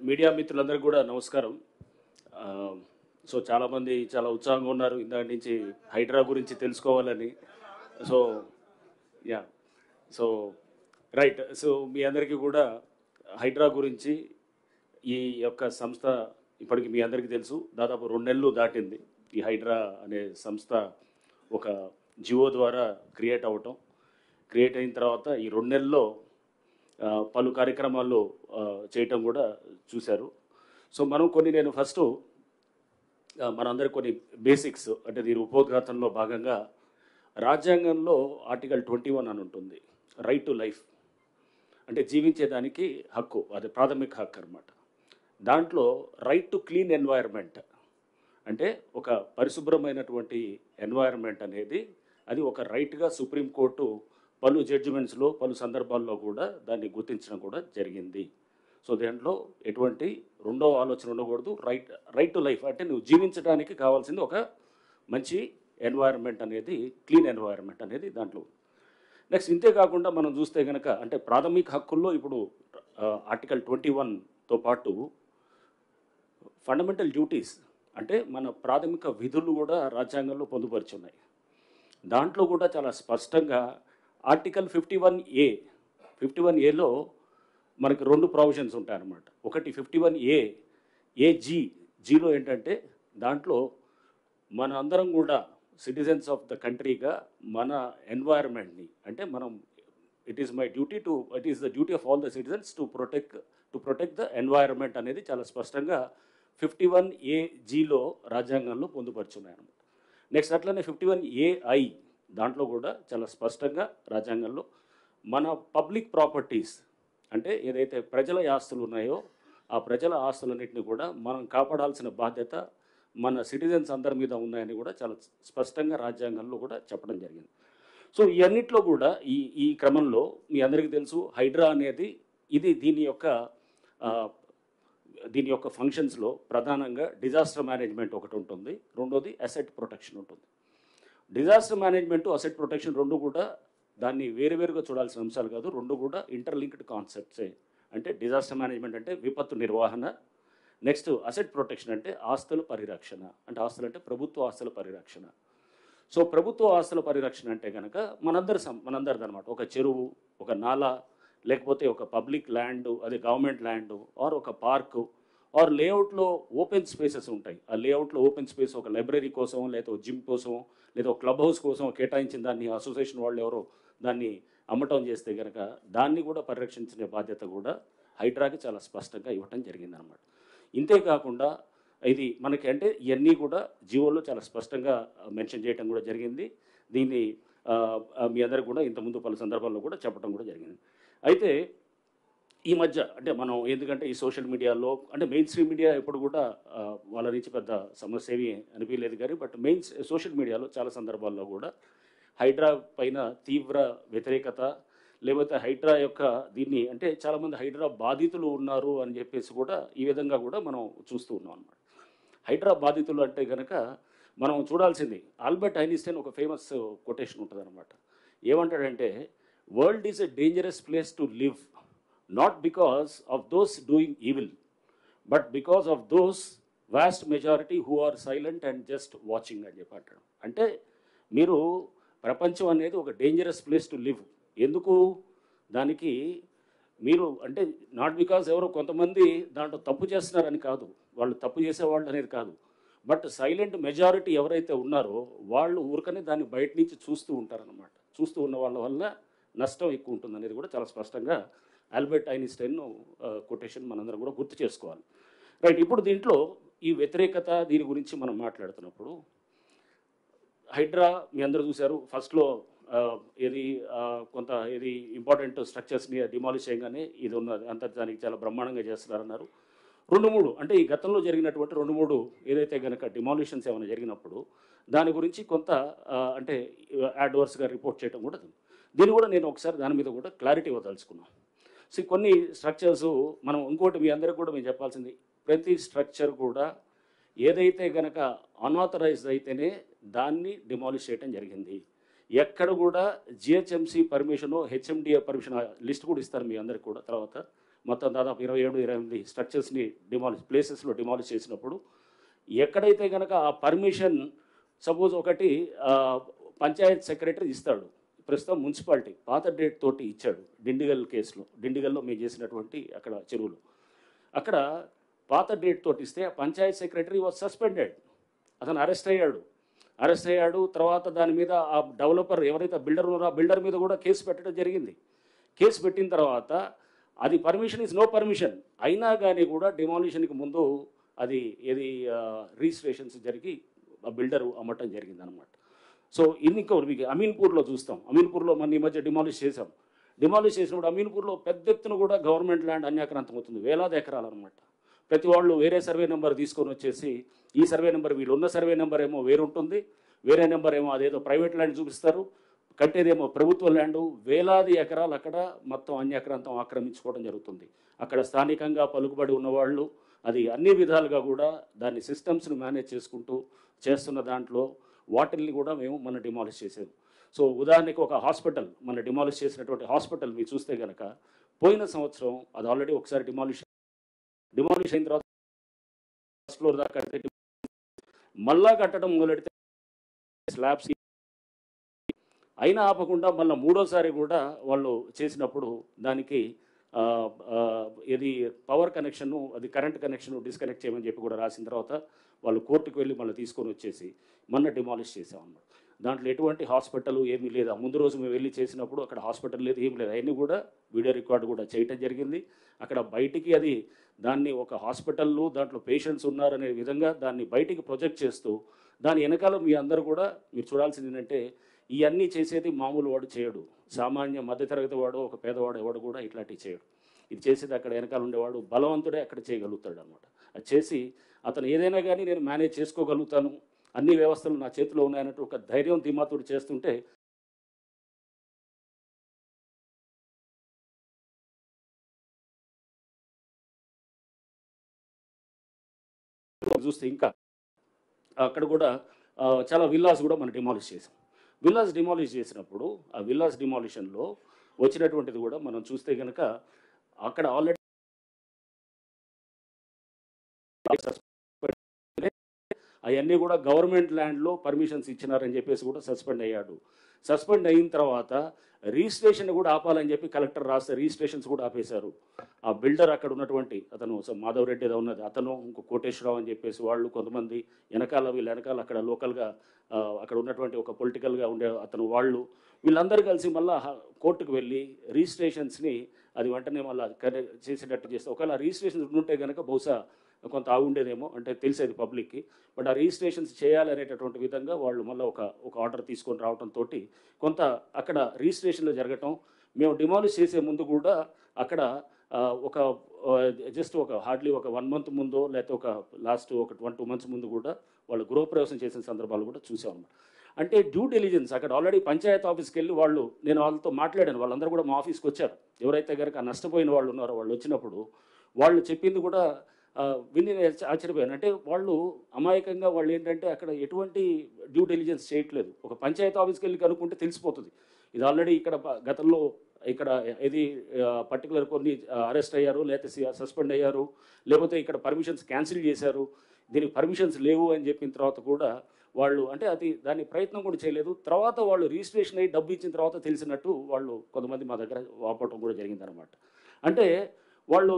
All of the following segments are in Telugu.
మీడియా మిత్రులందరికీ కూడా నమస్కారం. సో చాలామంది చాలా ఉత్సాహంగా ఉన్నారు ఇందాక నుంచి హైడ్రా గురించి తెలుసుకోవాలని. So yeah so right. So మీ అందరికీ కూడా హైడ్రా గురించి ఈ యొక్క సంస్థ ఇప్పటికి మీ అందరికీ తెలుసు, దాదాపు 2 నెలలు దాటింది. ఈ హైడ్రా అనే సంస్థ ఒక జియో ద్వారా క్రియేట్ అయిన తర్వాత ఈ 2 నెలల్లో పలు కార్యక్రమాల్లో చేయటం కూడా చూశారు. సో నేను ఫస్ట్ మనందరికి కొన్ని బేసిక్స్, అంటే దీని ఉపోద్ఘాతంలో భాగంగా రాజ్యాంగంలో ఆర్టికల్ 21 అని ఉంటుంది, రైట్ టు లైఫ్, అంటే జీవించేదానికి హక్కు, అది ప్రాథమిక హక్కు అనమాట. దాంట్లో రైట్ టు క్లీన్ ఎన్వైర్న్మెంట్, అంటే ఒక పరిశుభ్రమైనటువంటి ఎన్వైర్న్మెంట్ అనేది అది ఒక రైట్గా సుప్రీంకోర్టు పలు జడ్జిమెంట్స్లో పలు సందర్భాల్లో కూడా దాన్ని గుర్తించడం కూడా జరిగింది. సో దాంట్లో ఎటువంటి రెండో ఆలోచన ఉండకూడదు. రైట్ టు లైఫ్ అంటే నువ్వు జీవించడానికి కావాల్సింది ఒక మంచి ఎన్వైర్న్మెంట్ అనేది, క్లీన్ ఎన్వైర్న్మెంట్ అనేది దాంట్లో. నెక్స్ట్ ఇంతే కాకుండా మనం చూస్తే కనుక అంటే ప్రాథమిక హక్కుల్లో ఇప్పుడు ఆర్టికల్ 21తో పాటు ఫండమెంటల్ డ్యూటీస్, అంటే మన ప్రాథమిక విధులు కూడా రాజ్యాంగంలో పొందుపరిచి ఉన్నాయి. దాంట్లో కూడా చాలా స్పష్టంగా ఆర్టికల్ 51ఏలో మనకి 2 ప్రొవిజన్స్ ఉంటాయన్నమాట. ఒకటి 51ఏజీలో ఏంటంటే దాంట్లో మన అందరం కూడా సిటిజన్స్ ఆఫ్ ద కంట్రీగా మన ఎన్వైర్న్మెంట్ని, అంటే మనం it is the duty of all the citizens to protect the environment అనేది చాలా స్పష్టంగా 51ఏజీలో రాజ్యాంగంలో పొందుపరుచున్నాయన్నమాట. నెక్స్ట్ అట్లనే 51ఏఐ దాంట్లో కూడా చాలా స్పష్టంగా రాజ్యాంగంలో మన పబ్లిక్ ప్రాపర్టీస్, అంటే ఏదైతే ప్రజల ఆస్తులు ఉన్నాయో ఆ ప్రజల ఆస్తులన్నింటినీ కూడా మనం కాపాడాల్సిన బాధ్యత మన సిటిజన్స్ అందరి మీద ఉన్నాయని కూడా చాలా స్పష్టంగా రాజ్యాంగంలో కూడా చెప్పడం జరిగింది. సో ఇవన్నిట్లో కూడా ఈ క్రమంలో మీ అందరికీ తెలుసు, హైడ్రా అనేది దీని యొక్క ఫంక్షన్స్లో ప్రధానంగా డిజాస్టర్ మేనేజ్మెంట్ ఒకటి ఉంటుంది, రెండోది అసెట్ ప్రొటెక్షన్ ఉంటుంది. డిజాస్టర్ మేనేజ్మెంట్, అసెట్ ప్రొటెక్షన్ రెండు కూడా దాన్ని వేరువేరుగా చూడాల్సిన అంశాలు కాదు, రెండు కూడా ఇంటర్లింక్డ్ కాన్సెప్ట్సే. అంటే డిజాస్టర్ మేనేజ్మెంట్ అంటే విపత్తు నిర్వహణ, నెక్స్ట్ అసెట్ ప్రొటెక్షన్ అంటే ఆస్తుల పరిరక్షణ, అంటే ఆస్తులు అంటే ప్రభుత్వ ఆస్తుల పరిరక్షణ. సో ప్రభుత్వ ఆస్తుల పరిరక్షణ అంటే కనుక మనందరిది అనమాట. ఒక చెరువు, ఒక నాలా, లేకపోతే ఒక పబ్లిక్ ల్యాండ్, అది గవర్నమెంట్ ల్యాండ్, ఆర్ ఒక పార్కు, ఆర్ లేఅవుట్లో ఓపెన్ స్పేసెస్ ఉంటాయి. ఆ లేఅవుట్లో ఓపెన్ స్పేస్ ఒక లైబ్రరీ కోసం, లేదా జిమ్ కోసం, లేదా ఒక క్లబ్ హౌస్ కోసం కేటాయించిన దాన్ని అసోసియేషన్ వాళ్ళు ఎవరో దాన్ని అమ్మటం చేస్తే కనుక దాన్ని కూడా పరిరక్షించే బాధ్యత కూడా హైడ్రాకి చాలా స్పష్టంగా ఇవ్వటం జరిగిందనమాట. ఇంతేకాకుండా ఇది మనకి అంటే ఇవన్నీ కూడా జియోలో చాలా స్పష్టంగా మెన్షన్ చేయడం కూడా జరిగింది. దీన్ని మీ అందరికి కూడా ఇంతకుముందు పలు సందర్భాల్లో కూడా చెప్పడం కూడా జరిగింది. అయితే ఈ మధ్య అంటే మనం ఎందుకంటే ఈ సోషల్ మీడియాలో అంటే మెయిన్ స్ట్రీమ్ మీడియా ఎప్పుడు కూడా వాళ్ళ నుంచి పెద్ద సమస్య ఏమీ అనిపించలేదు కానీ, బట్ సోషల్ మీడియాలో చాలా సందర్భాల్లో కూడా హైడ్రా పైన తీవ్ర వ్యతిరేకత, లేకపోతే హైడ్రా యొక్క దీన్ని అంటే చాలామంది హైడ్రా బాధితులు ఉన్నారు అని చెప్పేసి కూడా ఈ విధంగా కూడా మనం చూస్తూ ఉన్నాం అన్నమాట. హైడ్రా బాధితులు అంటే కనుక మనం చూడాల్సింది ఆల్బర్ట్ ఐన్స్టైన్ ఒక ఫేమస్ కొటేషన్ ఉంటుంది అనమాట. ఏమంటాడంటే, world is a dangerous place to live, not because of those doing evil, but because of those vast majority who are silent and just watching అని చెప్పి అంటాడు. అంటే మీరు ప్రపంచం అనేది ఒక డేంజరస్ ప్లేస్ టు లివ్, ఎందుకు దానికి మీరు అంటే నాట్ బికాస్ ఎవరో కొంతమంది దాంట్లో తప్పు చేస్తున్నారని కాదు, వాళ్ళు తప్పు చేసేవాళ్ళు అనేది కాదు, బట్ సైలెంట్ మెజారిటీ ఎవరైతే ఉన్నారో వాళ్ళు ఊరికనే దాన్ని బయట నుంచి చూస్తూ ఉంటారనమాట. చూస్తూ ఉన్న వాళ్ళ వల్ల నష్టం ఎక్కువ ఉంటుంది అనేది కూడా చాలా స్పష్టంగా ఆల్బర్ట్ ఐన్స్టైన్ కొటేషన్ మనందరం కూడా గుర్తు చేసుకోవాలి. రైట్, ఇప్పుడు దీంట్లో ఈ వ్యతిరేకత దీని గురించి మనం మాట్లాడుతున్నప్పుడు హైడ్రా మీ అందరూ చూశారు, ఫస్ట్లో కొంత ఇంపార్టెంట్ స్ట్రక్చర్స్ని డిమాలిష్ చేయగానే ఇది ఉన్నది అంత దానికి చాలా బ్రహ్మాండంగా చేస్తున్నారన్నారు. 2-3 అంటే ఈ గతంలో జరిగినటువంటి 2-3 ఏదైతే కనుక డిమాలిషన్స్ ఏమైనా జరిగినప్పుడు దాని గురించి కొంత అంటే అడ్వర్స్గా రిపోర్ట్ చేయడం కూడా దీన్ని కూడా నేను ఒకసారి దాని మీద కూడా క్లారిటీ ఇవ్వదలుచుకున్నాను. సో కొన్ని స్ట్రక్చర్స్ మనం ఇంకోటి మీ అందరికీ కూడా మేము చెప్పాల్సింది, ప్రతి స్ట్రక్చర్ కూడా ఏదైతే కనుక అన్ఆథరైజ్డ్ అయితేనే దాన్ని డిమాలిష్ చేయడం జరిగింది. ఎక్కడ కూడా GHMC permission, HMDA permission list కూడా ఇస్తారు మీ అందరికి కూడా తర్వాత. మొత్తం దాదాపు 27-28 స్ట్రక్చర్స్ని ప్లేసెస్లో డిమాలిష్ చేసినప్పుడు ఎక్కడైతే కనుక ఆ పర్మిషన్ సపోజ్ ఒకటి పంచాయత్ సెక్రటరీ ఇస్తాడు, ప్రస్తుతం మున్సిపాలిటీ పాత డేట్ తోటి ఇచ్చాడు డిండిగల్ కేసులో, డిండిగల్లో మేము చేసినటువంటి అక్కడ చెరువులు, అక్కడ పాత డేట్ తోటి ఇస్తే పంచాయత్ సెక్రటరీ వాజ్ సస్పెండెడ్, అతను అరెస్ట్ అయ్యాడు. తర్వాత దాని మీద ఆ డెవలపర్ ఎవరైతే బిల్డర్ ఉన్నారో ఆ బిల్డర్ మీద కూడా కేసు పెట్టడం జరిగింది. కేసు పెట్టిన తర్వాత అది పర్మిషన్ ఈజ్ నో పర్మిషన్ అయినా కానీ కూడా డిమాలిషన్కి ముందు అది ఏది రిజిస్ట్రేషన్స్ జరిగి ఆ బిల్డరు అమ్మటం జరిగింది అనమాట. సో ఇంకోటి మీకు అమీన్పూర్లో చూస్తాం, అమీన్పూర్లో మన ఈ మధ్య డిమాలిష్ చేసినప్పుడు అమీన్పూర్లో పెద్ద ఎత్తున కూడా గవర్నమెంట్ ల్యాండ్ అన్యాక్రాంతం అవుతుంది, వేలాది ఎకరాలు అనమాట. ప్రతి వాళ్ళు వేరే సర్వే నెంబర్ తీసుకొని వచ్చేసి ఈ సర్వే నెంబర్ వీళ్ళు ఉన్న సర్వే నెంబర్ ఏమో వేరుంటుంది, వేరే నెంబర్ ఏమో అదేదో ప్రైవేట్ ల్యాండ్ చూపిస్తారు, కట్టేదేమో ప్రభుత్వ ల్యాండు, వేలాది ఎకరాలు అక్కడ మొత్తం అన్యాక్రాంతం ఆక్రమించుకోవడం జరుగుతుంది. అక్కడ స్థానికంగా పలుకుబడి ఉన్నవాళ్ళు అది అన్ని విధాలుగా కూడా దాన్ని సిస్టమ్స్ని మేనేజ్ చేసుకుంటూ చేస్తున్న దాంట్లో వాటిల్ని కూడా మేము మన డిమాలిష్ చేసాము. సో ఉదాహరణకి ఒక హాస్పిటల్, మన డిమాలిష్ చేసినటువంటి హాస్పిటల్ మీరు చూస్తే కనుక పోయిన సంవత్సరం అది ఆల్రెడీ ఒకసారి డిమాలిష్ అయిన తర్వాత ఫస్ట్ ఫ్లోర్ దాకా కడితే మళ్ళా కట్టడం మొదలెడితే స్లాబ్స్ అయినా ఆపకుండా మళ్ళీ మూడోసారి కూడా వాళ్ళు చేసినప్పుడు దానికి ఇది పవర్ కనెక్షను అది కరెంట్ కనెక్షను డిస్కనెక్ట్ చేయమని చెప్పి కూడా రాసిన తర్వాత వాళ్ళు కోర్టుకు వెళ్ళి మళ్ళీ తీసుకొని వచ్చేసి మొన్న డిమాలిష్ చేసామన్నమాట. దాంట్లో ఎటువంటి హాస్పిటల్ ఏమీ లేదు. ముందు రోజు మేము వెళ్ళి చేసినప్పుడు అక్కడ హాస్పిటల్ లేదు, ఏం లేదు, అవన్నీ కూడా వీడియో రికార్డు కూడా చేయటం జరిగింది. అక్కడ బయటికి అది దాన్ని ఒక హాస్పిటల్లో దాంట్లో పేషెంట్స్ ఉన్నారనే విధంగా దాన్ని బయటికి ప్రొజెక్ట్ చేస్తూ దాని వెనకాల మీ అందరూ కూడా మీరు చూడాల్సింది ఏంటంటే ఇవన్నీ చేసేది మామూలు వాడు చేయడు, సామాన్య మధ్యతరగతి వాడు ఒక పేదవాడు ఎవడు కూడా ఇట్లాంటివి చేయడు. ఇది చేసేది అక్కడ వెనకాల ఉండేవాడు బలవంతుడే అక్కడ చేయగలుగుతాడు అనమాట. అది చేసి అతను ఏదైనా కానీ నేను మేనేజ్ చేసుకోగలుగుతాను, అన్ని వ్యవస్థలు నా చేతిలో ఉన్నాయన్నట్టు ఒక ధైర్యం ధీమాతుడు చేస్తుంటే చూస్తే ఇంకా అక్కడ కూడా చాలా విల్లాస్ కూడా మనం డిమాలిష్ చేసాం. విల్లాస్ డిమాలిష్ చేసినప్పుడు ఆ విల్లాస్ డిమాలిషన్లో వచ్చినటువంటిది కూడా మనం చూస్తే కనుక అక్కడ ఆల్రెడీ అవన్నీ కూడా గవర్నమెంట్ ల్యాండ్లో పర్మిషన్స్ ఇచ్చినారని చెప్పేసి కూడా సస్పెండ్ అయ్యాడు. సస్పెండ్ అయిన తర్వాత రిజిస్ట్రేషన్ కూడా ఆపాలని చెప్పి కలెక్టర్ రాస్తే రిజిస్ట్రేషన్స్ కూడా ఆపేశారు. ఆ బిల్డర్ అక్కడ ఉన్నటువంటి అతను మాధవ్ రెడ్డి ఏదో ఉన్నది అతను ఇంకో కోటేశ్వరరావు అని చెప్పేసి వాళ్ళు కొంతమంది వీళ్ళ వెనకాల అక్కడ లోకల్గా అక్కడ ఉన్నటువంటి ఒక పొలిటికల్గా ఉండే అతను వీళ్ళందరూ కలిసి మళ్ళీ కోర్టుకు వెళ్ళి రిజిస్ట్రేషన్స్ని అది వెంటనే మళ్ళీ చేసేటట్టు చేస్తే ఒకవేళ రిజిస్ట్రేషన్స్ ఉంటే కనుక బహుశా కొంత ఆగుండేదేమో, అంటే తెలిసేది పబ్లిక్కి. బట్ ఆ రిజిస్ట్రేషన్స్ చేయాలనేటటువంటి విధంగా వాళ్ళు మళ్ళీ ఒక ఆర్డర్ తీసుకొని రావడంతో కొంత అక్కడ రిజిస్ట్రేషన్లో జరగటం. మేము డిమాలిష్ చేసే ముందు కూడా అక్కడ ఒక జస్ట్ హార్డ్లీ ఒక 1 month ముందో లేకపోతే ఒక లాస్ట్ ఒక 1-2 months ముందు కూడా వాళ్ళు గృహప్రవేశం చేసిన సందర్భాలు కూడా చూసామన్నమాట. అంటే డ్యూ డెలిజెన్స్ అక్కడ ఆల్రెడీ పంచాయత్ ఆఫీస్కి వెళ్ళి నేను వాళ్ళతో మాట్లాడాను, వాళ్ళందరూ కూడా మా ఆఫీస్కి వచ్చారు. ఎవరైతే కనుక నష్టపోయిన వాళ్ళు ఉన్నారో వాళ్ళు వచ్చినప్పుడు వాళ్ళు చెప్పింది కూడా విని ఆశ్చర్యపోయాను. అంటే వాళ్ళు అమాయకంగా వాళ్ళు ఏంటంటే అక్కడ ఎటువంటి డ్యూ డెలిజెన్స్ చేయట్లేదు. ఒక పంచాయతీ ఆఫీస్కి వెళ్ళి కనుక్కుంటే తెలిసిపోతుంది ఇది ఆల్రెడీ ఇక్కడ గతంలో ఇక్కడ ఇది పర్టికులర్ కొన్ని అరెస్ట్ అయ్యారు, లేకపోతే సస్పెండ్ అయ్యారు, లేకపోతే ఇక్కడ పర్మిషన్స్ క్యాన్సిల్ చేశారు, దీనికి పర్మిషన్స్ లేవు అని చెప్పిన తర్వాత కూడా వాళ్ళు అంటే దాని ప్రయత్నం కూడా చేయలేదు. తర్వాత వాళ్ళు రిజిస్ట్రేషన్ అయ్యి డబ్బు ఇచ్చిన తర్వాత తెలిసినట్టు వాళ్ళు కొంతమంది మా దగ్గర వాపటం కూడా జరిగిందనమాట. అంటే వాళ్ళు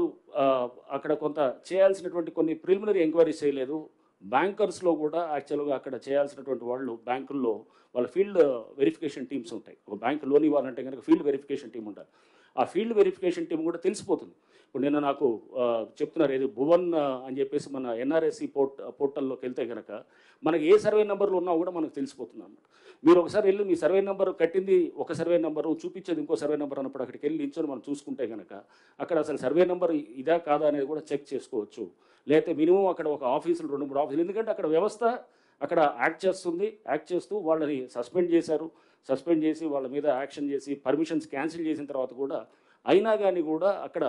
అక్కడ కొంత చేయాల్సినటువంటి కొన్ని ప్రిలిమినరీ ఎంక్వైరీస్ చేయలేదు. బ్యాంకర్స్లో కూడా యాక్చువల్గా అక్కడ చేయాల్సినటువంటి వాళ్ళు బ్యాంకుల్లో వాళ్ళ ఫీల్డ్ వెరిఫికేషన్ టీమ్స్ ఉంటాయి. ఒక బ్యాంక్ లోన్ ఇవ్వాలంటే కనుక ఫీల్డ్ వెరిఫికేషన్ టీం ఉంటారు. ఆ ఫీల్డ్ వెరిఫికేషన్ టీం కూడా తెలిసిపోతుంది. ఇప్పుడు నిన్న నాకు చెప్తున్నారు ఏది భువన్ అని చెప్పేసి మన ఎన్ఆర్ఎస్సి పోర్టల్లోకి వెళ్తే కనుక మనకి ఏ సర్వే నెంబర్లు ఉన్నా కూడా మనకు తెలిసిపోతుంది అన్నమాట. మీరు ఒకసారి వెళ్ళి మీ సర్వే నెంబర్ కట్టింది ఒక సర్వే నెంబరు, చూపించేది ఇంకో సర్వే నెంబర్ అన్నప్పుడు అక్కడికి వెళ్ళి నించొని మనం చూసుకుంటే కనుక అక్కడ అసలు సర్వే నెంబర్ ఇదా కాదా అనేది కూడా చెక్ చేసుకోవచ్చు. లేకపోతే మినిమం అక్కడ ఒక ఆఫీసులు 2-3 ఆఫీసులు, ఎందుకంటే అక్కడ వ్యవస్థ అక్కడ యాక్ట్ చేస్తూ వాళ్ళని సస్పెండ్ చేసి వాళ్ళ మీద యాక్షన్ చేసి పర్మిషన్స్ క్యాన్సిల్ చేసిన తర్వాత కూడా అయినా కానీ కూడా అక్కడ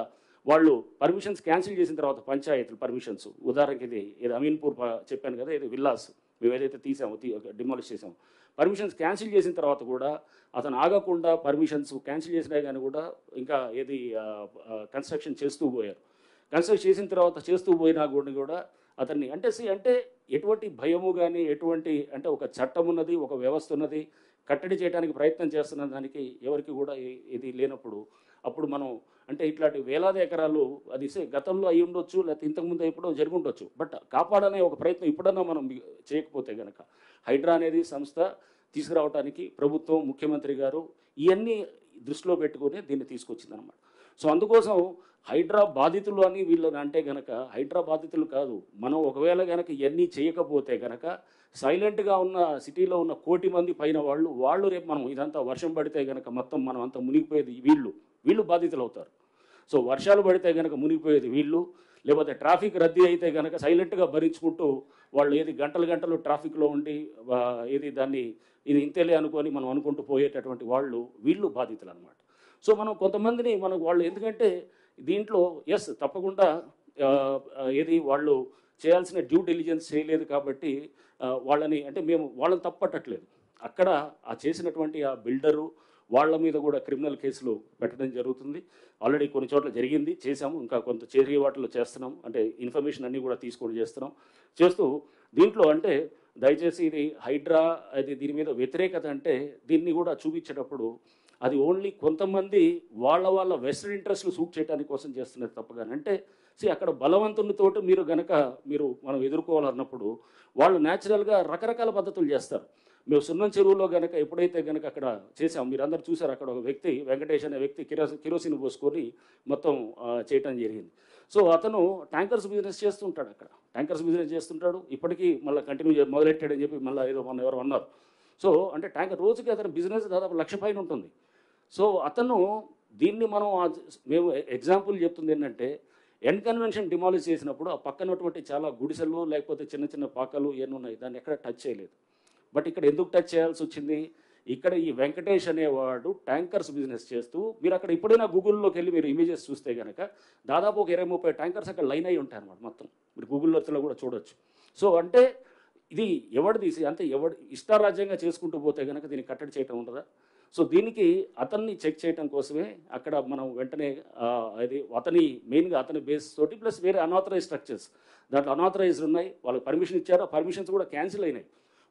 వాళ్ళు పర్మిషన్స్ క్యాన్సిల్ చేసిన తర్వాత పంచాయతీలు పర్మిషన్స్ ఉదాహరణకి ఇది అమీన్పూర్ చెప్పాను కదా, ఇది విల్లాస్ మేము ఏదైతే తీసామో డిమాలిష్ చేసాము, పర్మిషన్స్ క్యాన్సిల్ చేసిన తర్వాత కూడా అతను ఆగకుండా పర్మిషన్స్ క్యాన్సిల్ చేసినా కానీ కూడా ఇంకా ఏది కన్స్ట్రక్షన్ చేస్తూ పోయారు. కన్స్ట్రక్ట్ చేసిన తర్వాత చేస్తూ పోయినా కూడా అతన్ని అంటే ఎటువంటి భయము కానీ ఎటువంటి అంటే ఒక చట్టం ఉన్నది, ఒక వ్యవస్థ ఉన్నది, కట్టడి చేయడానికి ప్రయత్నం చేస్తున్న దానికి ఎవరికి కూడా ఇది లేనప్పుడు అప్పుడు మనం అంటే ఇట్లాంటి వేలాది ఎకరాలు అది గతంలో అయి ఉండొచ్చు, లేకపోతే ఇంతకుముందు ఎప్పుడో జరిగి ఉండొచ్చు. బట్ కాపాడనే ఒక ప్రయత్నం ఇప్పుడన్నా మనం చేయకపోతే కనుక హైడ్రా అనేది సంస్థ తీసుకురావడానికి ప్రభుత్వం, ముఖ్యమంత్రి గారు ఇవన్నీ దృష్టిలో పెట్టుకొని దీన్ని తీసుకొచ్చిందనమాట. సో అందుకోసం హైడ్రా బాధితులు అని వీళ్ళని అంటే కనుక హైడ్రా బాధితులు కాదు. మనం ఒకవేళ కనుక ఇవన్నీ చేయకపోతే కనుక సైలెంట్గా ఉన్న సిటీలో ఉన్న 1 కోటి మంది పైన వాళ్ళు రేపు మనం ఇదంతా వర్షం పడితే కనుక మొత్తం మనం అంతా మునిగిపోయేది వీళ్ళు బాధితులు అవుతారు. సో వర్షాలు పడితే కనుక మునిగిపోయేది వీళ్ళు, లేకపోతే ట్రాఫిక్ రద్దీ అయితే కనుక సైలెంట్గా భరించుకుంటూ వాళ్ళు ఏది గంటలు ట్రాఫిక్లో ఉండి ఇది ఇంతేలే అనుకొని మనం అనుకుంటూ పోయేటటువంటి వీళ్ళు బాధితులు అనమాట. సో మనం కొంతమందిని వాళ్ళు ఎందుకంటే దీంట్లో తప్పకుండా వాళ్ళు చేయాల్సిన డ్యూ డిలిజెన్స్ చేయలేదు కాబట్టి వాళ్ళని అంటే మేము వాళ్ళని తప్పట్టట్లేదు. అక్కడ చేసినటువంటి ఆ బిల్డరు వాళ్ళ మీద కూడా క్రిమినల్ కేసులు పెట్టడం జరుగుతుంది. ఆల్రెడీ కొన్ని చోట్ల జరిగింది, చేసాము, ఇంకా కొంత చేరే వాటిలో చేస్తున్నాం. అంటే ఇన్ఫర్మేషన్ అన్నీ కూడా తీసుకొని చేస్తూ దీంట్లో అంటే దయచేసి ఇది హైడ్రా దీని మీద వ్యతిరేకత అంటే దీన్ని కూడా చూపించేటప్పుడు అది ఓన్లీ కొంతమంది వాళ్ళ వెస్టర్న్ ఇంట్రెస్ట్లు సూట్ చేయడానికి కోసం చేస్తున్నారు తప్పగానే. అంటే అక్కడ బలవంతునితోటి మనం ఎదుర్కోవాలన్నప్పుడు వాళ్ళు న్యాచురల్గా రకరకాల పద్ధతులు చేస్తారు. మేము సున్నం చెరువులో కనుక ఎప్పుడైతే కనుక అక్కడ చేసాం, మీరు అందరూ చూసారు, అక్కడ ఒక వ్యక్తి వెంకటేష్ అనే వ్యక్తి కిరోసిన్ పోసుకొని మొత్తం చేయటం జరిగింది. సో అతను ట్యాంకర్స్ బిజినెస్ చేస్తుంటాడు, అక్కడ ట్యాంకర్స్ బిజినెస్ చేస్తుంటాడు. ఇప్పటికీ మళ్ళీ కంటిన్యూ మొదలెట్టాడని చెప్పి మళ్ళీ మొన్న ఎవరు అన్నారు. సో అంటే ట్యాంకర్ రోజుకి అతని బిజినెస్ దాదాపు 1,00,000 పైన ఉంటుంది. సో అతను దీన్ని మేము ఎగ్జాంపుల్ చెప్తుంది ఏంటంటే ఎండ్ కన్వెన్షన్ డిమాలిష్ చేసినప్పుడు ఆ పక్కనటువంటి చాలా గుడిసెలు లేకపోతే చిన్న చిన్న పాకలు ఏమి ఉన్నాయి, దాన్ని ఎక్కడ టచ్ చేయలేదు. బట్ ఇక్కడ ఎందుకు టచ్ చేయాల్సి వచ్చింది? ఇక్కడ ఈ వెంకటేష్ అనేవాడు ట్యాంకర్స్ బిజినెస్ చేస్తూ, మీరు అక్కడ ఇప్పుడైనా గూగుల్లోకి వెళ్ళి మీరు ఇమేజెస్ చూస్తే కనుక దాదాపు ఒక 20-30 ట్యాంకర్స్ అక్కడ లైన్ అయి ఉంటాయి అన్నమాట. మొత్తం మీరు గూగుల్లో కూడా చూడొచ్చు. సో అంటే ఇది తీసి అంటే ఇష్టారాజ్యంగా చేసుకుంటూ పోతే కనుక దీన్ని కట్టడి చేయటం ఉండదా? సో దీనికి అతన్ని చెక్ చేయడం కోసమే అక్కడ మనం వెంటనే అతని మెయిన్గా అతని బేస్ తోటి ప్లస్ వేరే అన్ఆథరైజ్ స్ట్రక్చర్స్ దాంట్లో అన్ఆథరైజ్డ్ ఉన్నాయి, వాళ్ళకి పర్మిషన్ ఇచ్చారు, ఆ పర్మిషన్స్ కూడా క్యాన్సిల్ అయినాయి.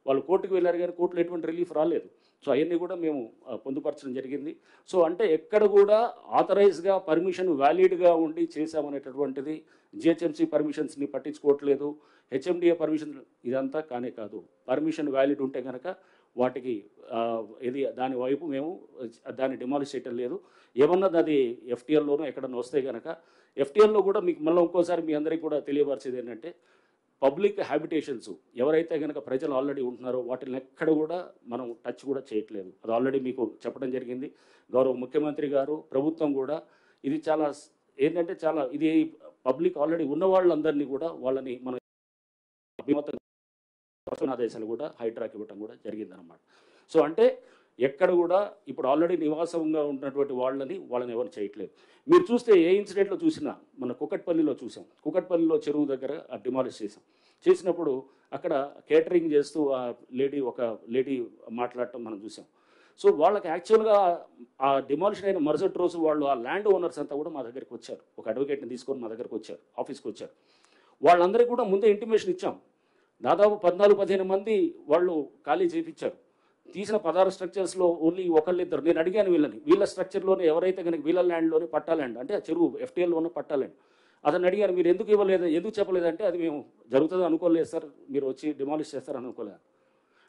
వాళ్ళు కోర్టుకు వెళ్ళారు కానీ కోర్టులో ఎటువంటి రిలీఫ్ రాలేదు. సో అవన్నీ కూడా మేము పొందుపరచడం జరిగింది. సో అంటే ఎక్కడ కూడా ఆథరైజ్గా పర్మిషన్ వ్యాలిడ్గా ఉండి చేశామనేటటువంటిది జిహెచ్ఎంసీ పర్మిషన్స్ని పట్టించుకోవట్లేదు, హెచ్ఎండిఏ పర్మిషన్ ఇదంతా కానే కాదు. పర్మిషన్ వ్యాలిడ్ ఉంటే కనుక వాటికి దాని వైపు మేము దాన్ని డిమాలిష్ చేయటం లేదు. ఏమన్నది అది ఎఫ్టీఎల్లోనూ ఎక్కడన్నా వస్తే కనుక ఎఫ్టీఎల్లో కూడా మీకు మళ్ళీ ఇంకోసారి మీ అందరికీ కూడా తెలియపరిచేది ఏంటంటే పబ్లిక్ హ్యాబిటేషన్స్ ఎవరైతే కనుక ప్రజలు ఆల్రెడీ ఉంటున్నారో వాటిని ఎక్కడ కూడా మనం టచ్ కూడా చేయట్లేదు. అది ఆల్రెడీ మీకు చెప్పడం జరిగింది. గౌరవ ముఖ్యమంత్రి గారు, ప్రభుత్వం కూడా ఇది చాలా ఇది పబ్లిక్ ఆల్రెడీ ఉన్న వాళ్ళందరినీ కూడా వాళ్ళని మనం ఆదేశాలు కూడా హైడ్రాకి ఇవ్వటం కూడా జరిగిందనమాట. సో అంటే ఎక్కడ కూడా ఇప్పుడు ఆల్రెడీ నివాసంగా ఉన్నటువంటి వాళ్ళని ఎవరు చేయట్లేదు. మీరు చూస్తే ఏ ఇన్సిడెంట్లో చూసినా మన కుకట్పల్లిలో చూసాం, కుకట్పల్లిలో చెరువు దగ్గర డిమాలిష్ చేసినప్పుడు అక్కడ కేటరింగ్ చేస్తూ ఒక లేడీ మాట్లాడటం మనం చూసాం. సో వాళ్ళకి యాక్చువల్గా ఆ డిమాలిషన్ అయిన మరుసటి రోజు వాళ్ళు ఆ ల్యాండ్ ఓనర్స్ అంతా కూడా మా దగ్గరికి వచ్చారు, ఒక అడ్వకేట్ని తీసుకొని మా దగ్గరకు వచ్చారు, ఆఫీస్కి వచ్చారు. వాళ్ళందరికీ కూడా ముందే ఇంటిమేషన్ ఇచ్చాం. దాదాపు 14-15 మంది వాళ్ళు ఖాళీ చేయించారు. తీసిన 16 స్ట్రక్చర్స్లో ఓన్లీ ఒకళ్ళిద్దరు, నేను అడిగాను వీళ్ళ స్ట్రక్చర్లోనే ఎవరైతే కనుక వీళ్ళ ల్యాండ్లోనే పట్టా ల్యాండ్ అంటే ఆ చెరువు ఎఫ్టీఎల్లోనే పట్టా ల్యాండ్ అతను అడిగారు, మీరు ఎందుకు ఇవ్వలేదు, ఎందుకు చెప్పలేదంటే అది మేము జరుగుతుంది అనుకోలేదు సార్, మీరు వచ్చి డిమాలిష్ చేస్తారని అనుకోలేదు.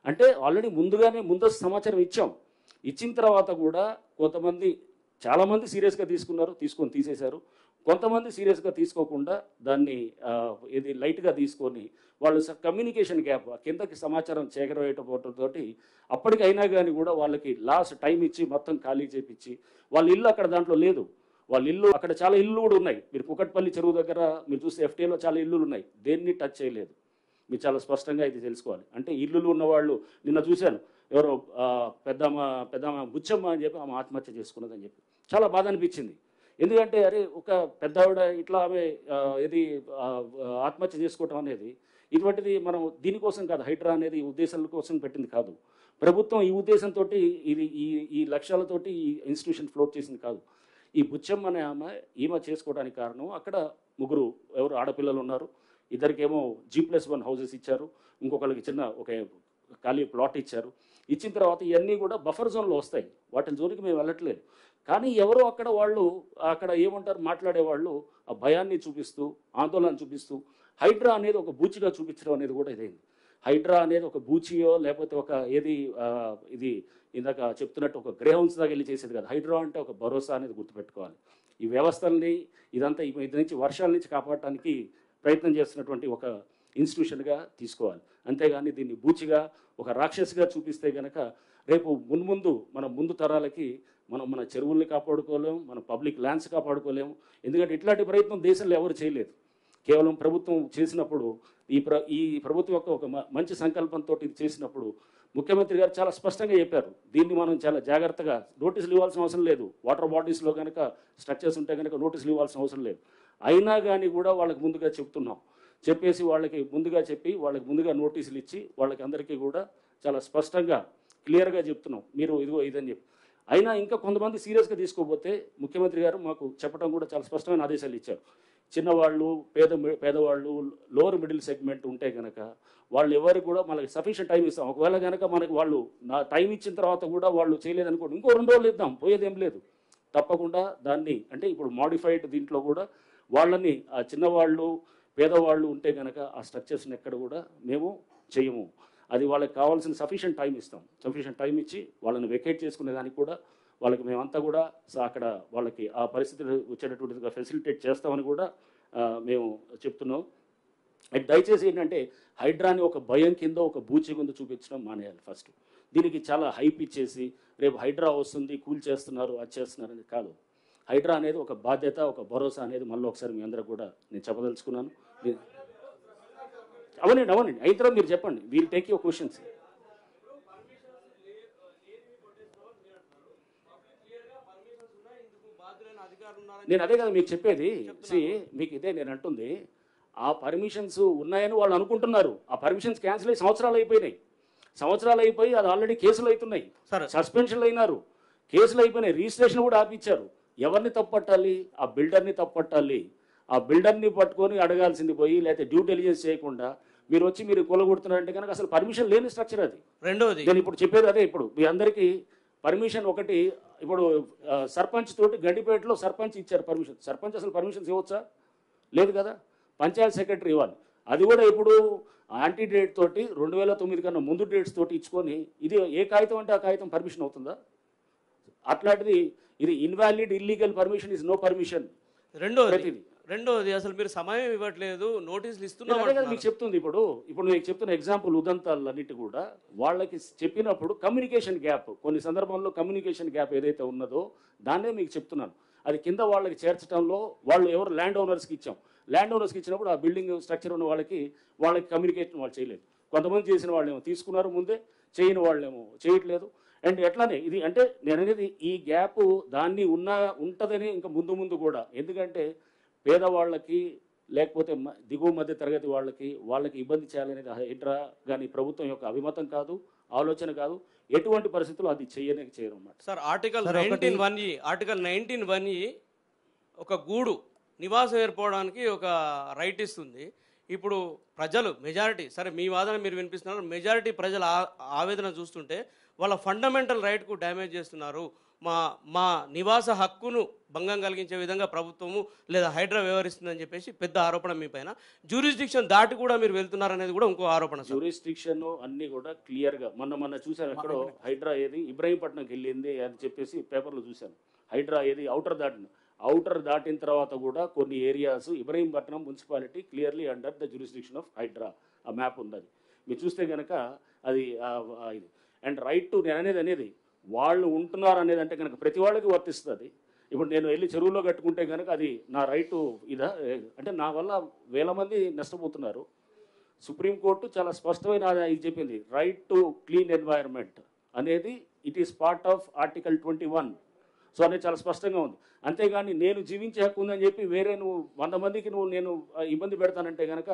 అంటే ఆల్రెడీ ముందస్తు సమాచారం ఇచ్చిన తర్వాత కూడా చాలామంది సీరియస్గా తీసుకొని తీసేశారు. కొంతమంది సీరియస్గా తీసుకోకుండా దాన్ని లైట్గా తీసుకొని వాళ్ళు కమ్యూనికేషన్ గ్యాప్ కిందకి సమాచారం చేకరవేయటంతో అప్పటికైనా కానీ కూడా వాళ్ళకి లాస్ట్ టైం ఇచ్చి మొత్తం ఖాళీ చేపించి వాళ్ళ ఇల్లు అక్కడ దాంట్లో లేదు. వాళ్ళ ఇల్లు అక్కడ చాలా ఇల్లు కూడా ఉన్నాయి. మీరు కుకట్పల్లి చెరువు దగ్గర మీరు చూస్తే ఎఫ్టీఏలో చాలా ఇల్లులు ఉన్నాయి, దేన్ని టచ్ చేయలేదు. మీరు చాలా స్పష్టంగా ఇది తెలుసుకోవాలి. అంటే ఇల్లులు ఉన్నవాళ్ళు నిన్న చూశాను, ఎవరో పెద్దమ్మ బుచ్చమ్మ అని చెప్పి ఆమె ఆత్మహత్య చేసుకున్నదని చెప్పి చాలా బాధ అనిపించింది. ఎందుకంటే అరే ఒక పెద్దావిడ ఇట్లా ఆమె ఇది ఆత్మహత్య చేసుకోవటం అనేది ఇటువంటిది మనం దీనికోసం కాదు, హైడ్రా అనేది ఈ ఉద్దేశాల కోసం పెట్టింది కాదు. ప్రభుత్వం ఈ ఉద్దేశంతో ఇది ఈ లక్ష్యాలతోటి ఈ ఇన్స్టిట్యూషన్ ఫ్లోట్ చేసింది కాదు. ఈ బుచ్చమ్మ అనే ఈమె చేసుకోవడానికి కారణం అక్కడ ముగ్గురు ఎవరు ఆడపిల్లలు ఉన్నారు, ఇద్దరికేమో G+1 హౌసెస్ ఇచ్చారు, ఇంకొకరికి చిన్న ఒక ఖాళీ ప్లాట్ ఇచ్చారు. ఇచ్చిన తర్వాత ఇవన్నీ కూడా బఫర్ జోన్లో వస్తాయి, వాటిని జోలికి మేము వెళ్ళట్లేదు. కానీ ఎవరో అక్కడ ఏమంటారు మాట్లాడేవాళ్ళు ఆ భయాన్ని చూపిస్తూ ఆందోళన చూపిస్తూ హైడ్రా అనేది ఒక బూచిగా చూపించడం అనేది కూడా ఇదైంది. హైడ్రా అనేది ఒక బూచియో లేకపోతే ఒక ఇది ఇందాక చెప్తున్నట్టు ఒక గ్రేహౌన్స్ దాకా వెళ్ళి చేసేది కాదు. హైడ్రా అంటే ఒక భరోసా అనేది గుర్తుపెట్టుకోవాలి. ఈ వ్యవస్థల్ని ఇదంతా ఇది నుంచి వర్షాల నుంచి కాపాడటానికి ప్రయత్నం చేస్తున్నటువంటి ఒక ఇన్స్టిట్యూషన్గా తీసుకోవాలి. అంతేగాని దీన్ని బూచిగా ఒక రాక్షసిగా చూపిస్తే కనుక రేపు ముందు మన ముందు తరాలకి మన చెరువుల్ని కాపాడుకోలేము, మన పబ్లిక్ ల్యాండ్స్ కాపాడుకోలేము. ఎందుకంటే ఇట్లాంటి ప్రయత్నం దేశంలో ఎవరు చేయలేదు. కేవలం ప్రభుత్వం చేసినప్పుడు ఈ ప్రభుత్వం యొక్క ఒక మంచి సంకల్పంతో ఇది చేసినప్పుడు ముఖ్యమంత్రి గారు చాలా స్పష్టంగా చెప్పారు, దీన్ని మనం చాలా జాగ్రత్తగా నోటీసులు ఇవ్వాల్సిన అవసరం లేదు. వాటర్ బాడీస్లో కనుక స్ట్రక్చర్స్ ఉంటే కనుక నోటీసులు ఇవ్వాల్సిన అవసరం లేదు. అయినా కానీ కూడా వాళ్ళకి ముందుగా చెప్తున్నాం, చెప్పేసి వాళ్ళకి ముందుగా నోటీసులు ఇచ్చి వాళ్ళకి అందరికీ కూడా చాలా స్పష్టంగా క్లియర్గా చెప్తున్నాం, మీరు ఇదిగో ఇదని చెప్పి. అయినా ఇంకా కొంతమంది సీరియస్గా తీసుకోకపోతే ముఖ్యమంత్రి గారు మాకు చెప్పడం కూడా చాలా స్పష్టమైన ఆదేశాలు ఇచ్చారు. చిన్నవాళ్ళు, పేదవాళ్ళు, లోవర్ మిడిల్ సెగ్మెంట్ ఉంటే కనుక వాళ్ళు ఎవరికి కూడా మనకి సఫిషియెంట్ టైం ఇస్తాం. ఒకవేళ కనుక మనకి వాళ్ళు టైం ఇచ్చిన తర్వాత కూడా వాళ్ళు చేయలేదనుకోండి, ఇంకో 2 రోజులు ఇద్దాం, పోయేదేం లేదు. తప్పకుండా దాన్ని అంటే ఇప్పుడు మాడిఫైడ్ దీంట్లో కూడా వాళ్ళని ఆ చిన్నవాళ్ళు, పేదవాళ్ళు ఉంటే కనుక ఆ స్ట్రక్చర్స్ని ఎక్కడ కూడా మేము చేయము. అది వాళ్ళకి కావాల్సిన సఫిషియెంట్ టైం ఇస్తాం. సఫిషియెంట్ టైం ఇచ్చి వాళ్ళని వెకేట్ చేసుకునే దానికి కూడా వాళ్ళకి మేమంతా కూడా అక్కడ వాళ్ళకి ఆ పరిస్థితులు వచ్చేటటువంటిదిగా ఫెసిలిటేట్ చేస్తామని కూడా మేము చెప్తున్నాం. అది దయచేసి ఏంటంటే హైడ్రాని ఒక భయం కింద ఒక బూచి కింద చూపించడం మానేయాలి. ఫస్ట్ దీనికి చాలా హైప్ ఇచ్చేసి రేపు హైడ్రా వస్తుంది, కూల్ చేస్తున్నారు, అది చేస్తున్నారు అనేది కాదు. హైడ్రా అనేది ఒక బాధ్యత, ఒక భరోసా అనేది మళ్ళీ ఒకసారి మీ అందరూ కూడా నేను చెప్పదలుచుకున్నాను. అవునండి అయిన తర్వాత మీరు చెప్పండి, వీల్ టేక్ యువర్ క్వశ్చన్స్. నేను అదే కదా మీకు చెప్పేది. మీకు ఇదే నేను అంటుంది, ఆ పర్మిషన్స్ ఉన్నాయని వాళ్ళు అనుకుంటున్నారు. ఆ పర్మిషన్స్ క్యాన్సిల్ అయ్యి సంవత్సరాలు అయిపోయి అది ఆల్రెడీ కేసులు అవుతున్నాయి, సస్పెన్షన్లు అయినారు, కేసులు అయిపోయినాయి, రిజిస్ట్రేషన్ కూడా ఆపించారు. ఎవరిని తప్పట్టాలి? ఆ బిల్డర్ని తప్పట్టాలి. ఆ బిల్డర్ని పట్టుకొని అడగాల్సింది పోయి, లేకపోతే డ్యూ డెలిజెన్స్ చేయకుండా మీరు కూలగొడుతున్నారంటే కనుక అసలు పర్మిషన్ లేని స్ట్రక్చర్ అది. రెండోది నేను ఇప్పుడు చెప్పేది అదే. ఇప్పుడు మీ అందరికీ పర్మిషన్ ఒకటి, ఇప్పుడు సర్పంచ్ తోటి గండిపేటలో సర్పంచ్ ఇచ్చారు పర్మిషన్. సర్పంచ్ అసలు పర్మిషన్స్ ఇవ్వచ్చా? లేదు కదా. పంచాయత్ సెక్రటరీ ఇవ్వాలి. అది కూడా ఇప్పుడు యాంటీ డేట్ తోటి 2009 కన్నా ముందు డేట్స్ తోటి ఇచ్చుకొని ఇది ఏ కాగితం అంటే ఆ కాగితం పర్మిషన్ అవుతుందా? అట్లాంటిది ఇది invalid illegal permission is no permission. రెండోది అసలు మీరు సమయం ఇవ్వట్లేదు, నోటీసులు ఇస్తున్నారు. మీకు చెప్తుంది ఇప్పుడు మీకు చెప్తున్న ఎగ్జాంపుల్ ఉదంతాలన్నిటి కూడా వాళ్ళకి చెప్పినప్పుడు కమ్యూనికేషన్ గ్యాప్, కొన్ని సందర్భంలో కమ్యూనికేషన్ గ్యాప్ ఏదైతే ఉన్నదో దాన్నే మీకు చెప్తున్నాను. అది కింద వాళ్ళకి చేర్చడంలో వాళ్ళు ఎవరు ల్యాండ్ ఓనర్స్కి ఇచ్చాం. ల్యాండ్ ఓనర్స్కి ఇచ్చినప్పుడు ఆ బిల్డింగ్ స్ట్రక్చర్ ఉన్న వాళ్ళకి కమ్యూనికేషన్ వాళ్ళు చేయలేదు. కొంతమంది చేసిన వాళ్ళేమో తీసుకున్నారు ముందే, చేయని వాళ్ళేమో చేయట్లేదు. అండ్ ఎట్లానే ఇది అంటే నేను అనేది ఈ గ్యాప్ దాన్ని ఉంటుందని ఇంకా ముందు కూడా. ఎందుకంటే పేదవాళ్ళకి లేకపోతే దిగువ మధ్య తరగతి వాళ్ళకి ఇబ్బంది చేయాలనేది హైడ్రా కానీ ప్రభుత్వం యొక్క అభిమతం కాదు, ఆలోచన కాదు. ఎటువంటి పరిస్థితుల్లో అది చేయరు అన్నమాట. సార్ ఆర్టికల్ 19(1)(e) ఒక గూడు నివాసం ఏర్పడడానికి ఒక రైట్ ఇస్తుంది. ఇప్పుడు ప్రజలు మెజారిటీ, సరే మీ వాదన మీరు వినిపిస్తున్నారు, మెజారిటీ ప్రజల ఆవేదన చూస్తుంటే వాళ్ళ ఫండమెంటల్ రైట్కు డ్యామేజ్ చేస్తున్నారు, మా నివాస హక్కును భంగం కలిగించే విధంగా ప్రభుత్వము లేదా హైడ్రా వ్యవహరిస్తుందని చెప్పేసి పెద్ద ఆరోపణ మీ పైన. జ్యూరిస్డిక్షన్ దాటి కూడా మీరు వెళ్తున్నారనేది కూడా ఇంకో ఆరోపణ. జ్యూరిస్డిక్షన్ అన్నీ కూడా క్లియర్గా మొన్న చూశాను. ఎక్కడో హైడ్రా ఏది ఇబ్రహీంపట్నంకి వెళ్ళింది అని చెప్పేసి పేపర్లో చూశాను. హైడ్రా ఏది ఔటర్ దాటిన తర్వాత కూడా కొన్ని areas Ibrahimpatnam municipality clearly under the jurisdiction of Hydraa. ఆ మ్యాప్ ఉంది, అది మీరు చూస్తే కనుక అది ఇది. అండ్ రైట్ టు నేను అనేది వాళ్ళు ఉంటున్నారు అనేది అంటే కనుక ప్రతి వాళ్ళకి వర్తిస్తుంది. ఇప్పుడు నేను వెళ్ళి చెరువులో కట్టుకుంటే కనుక అది నా రైటు ఇదా అంటే నా వల్ల వేల మంది నష్టపోతున్నారు. సుప్రీంకోర్టు చాలా స్పష్టమైన ఇది చెప్పింది, రైట్ టు క్లీన్ ఎన్వైరన్మెంట్ అనేది it is part of article 21. So అనేది చాలా స్పష్టంగా ఉంది. అంతేగాని నేను జీవించే హక్కు ఉందని చెప్పి వేరే నువ్వు 100 మందికి నేను ఇబ్బంది పెడతానంటే కనుక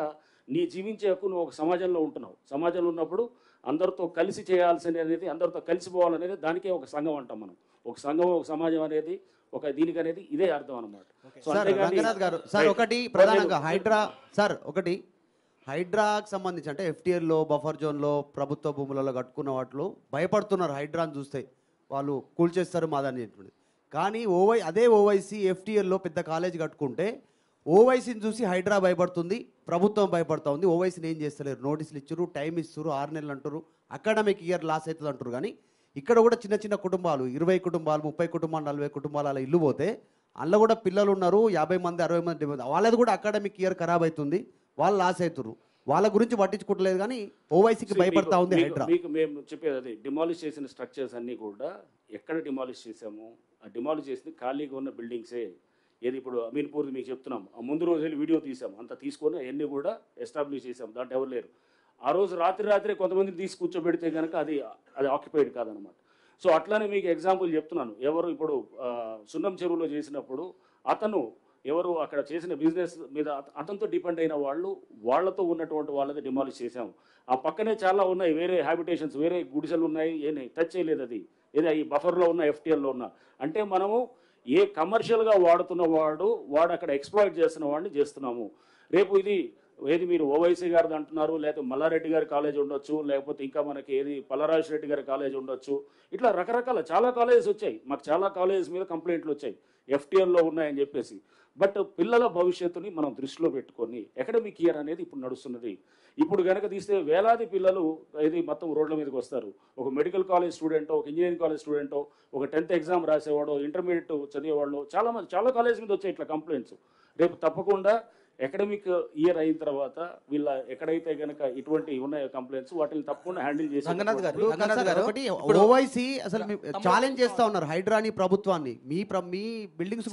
నీ జీవించే హక్కు నువ్వు ఒక సమాజంలో ఉంటున్నావు. సమాజంలో ఉన్నప్పుడు అందరితో కలిసి చేయాల్సింది అనేది, అందరితో కలిసిపోవాలనేది దానికే ఒక సంఘం అంటాం మనం. ఒక సంఘం, ఒక సమాజం అనేది, ఒక దీనికి అనేది ఇదే అర్థం అనమాట. సార్ రంగనాథ్ గారు, సార్ ఒకటి ప్రధానంగా ఒకటి హైడ్రాకి సంబంధించి అంటే FTL బఫర్ జోన్లో ప్రభుత్వ భూములలో కట్టుకున్న వాటిలో భయపడుతున్నారు. హైడ్రాని చూస్తే వాళ్ళు కూల్చేస్తారు మాదని చెప్పి. కానీ అదే ఓవైసీ FTLలో పెద్ద కాలేజ్ కట్టుకుంటే ఓవైసీని చూసి హైడ్రా భయపడుతుంది, ప్రభుత్వం భయపడుతూ ఉంది. ఓవైసీని ఏం చేస్తలేరు, నోటీసులు ఇచ్చారు, టైం ఇస్తారు, 6 నెలలు అంటారు, అకాడమిక్ ఇయర్ లాస్ అవుతుంది అంటారు. కానీ ఇక్కడ కూడా చిన్న చిన్న కుటుంబాలు 20 కుటుంబాలు 30 కుటుంబాలు 40 కుటుంబాలు అలా ఇల్లు పోతే అందులో కూడా పిల్లలు ఉన్నారు, 50 మంది 60 మంది 70 మంది, వాళ్ళది కూడా అకాడమిక్ ఇయర్ ఖరాబ్ అవుతుంది, వాళ్ళు లాస్ అవుతారు. వాళ్ళ గురించి పట్టించుకోవట్లేదు. కానీ ఓవైసీకి భయపడతా ఉంది హైడ్రా. మీకు మేము చెప్పేది అది, డిమాలిష్ చేసిన స్ట్రక్చర్స్ అన్నీ కూడా ఎక్కడ డిమాలిష్ చేసాము, ఆ డిమాలిష్ చేసింది ఖాళీగా ఉన్న బిల్డింగ్సే. ఏది ఇప్పుడు అమీన్పూర్ మీకు చెప్తున్నాం, ఆ ముందు రోజు వెళ్ళి వీడియో తీసాం, అంతా తీసుకొని అవన్నీ కూడా ఎస్టాబ్లిష్ చేసాం, దాంట్లో ఎవరు లేరు. ఆ రోజు రాత్రి కొంతమందిని తీసి కూర్చోబెడితే కనుక అది ఆక్యుపైడ్ కాదనమాట. సో అట్లానే మీకు ఎగ్జాంపుల్ చెప్తున్నాను. ఎవరు ఇప్పుడు సున్నం చెరువులో చేసినప్పుడు అతను ఎవరు అక్కడ చేసిన బిజినెస్ మీద అతనితో డిపెండ్ అయిన వాళ్ళతో ఉన్నటువంటి వాళ్ళది డిమాలిష్ చేసాము. ఆ పక్కనే చాలా ఉన్నాయి వేరే హ్యాబిటేషన్స్, వేరే గుడిసెలు ఉన్నాయి, ఏమి టచ్ చేయలేదు. అది ఏదో ఈ బఫర్లో ఉన్న FTLలో ఉన్న అంటే మనము ఏ కమర్షియల్గా వాడుతున్న వాడు అక్కడ ఎక్స్ప్లాయిట్ చేస్తున్న వాడిని చేస్తున్నాము. రేపు ఏది మీరు ఓవైసీ గారిది అంటున్నారు, లేకపోతే మల్లారెడ్డి గారి కాలేజ్ ఉండొచ్చు, లేకపోతే ఇంకా మనకి ఏది పల్లరాజు రెడ్డి గారి కాలేజ్ ఉండొచ్చు, ఇట్లా రకరకాల చాలా కాలేజెస్ వచ్చాయి. మాకు చాలా కాలేజెస్ మీద కంప్లైంట్లు వచ్చాయి FTLలో ఉన్నాయని చెప్పేసి. బట్ పిల్లల భవిష్యత్తుని మనం దృష్టిలో పెట్టుకొని అకాడమిక్ ఇయర్ అనేది ఇప్పుడు నడుస్తున్నది. ఇప్పుడు కనుక తీస్తే వేలాది పిల్లలు ఇది మొత్తం రోడ్ల మీదకి వస్తారు. ఒక మెడికల్ కాలేజ్ స్టూడెంటో, ఒక ఇంజనీరింగ్ కాలేజ్ స్టూడెంటో, ఒక 10th ఎగ్జామ్ రాసేవాడో, ఇంటర్మీడియట్ చదివేవాళ్ళు చాలా కాలేజ్ మీద వచ్చాయి ఇట్లా కంప్లైంట్స్. రేపు తప్పకుండా అకాడమిక్ ఇయర్ అయిన తర్వాత వీళ్ళ ఎక్కడైతే కనుక ఇటువంటి ఉన్నాయో కంప్లైంట్స్ వాటిని తప్పకుండా హ్యాండిల్ చేసి ఓవైసీ అసలు ఛాలెంజ్ చేస్తా ఉన్నారు హైడ్రాని ప్రభుత్వాన్ని. మీ బిల్డింగ్స్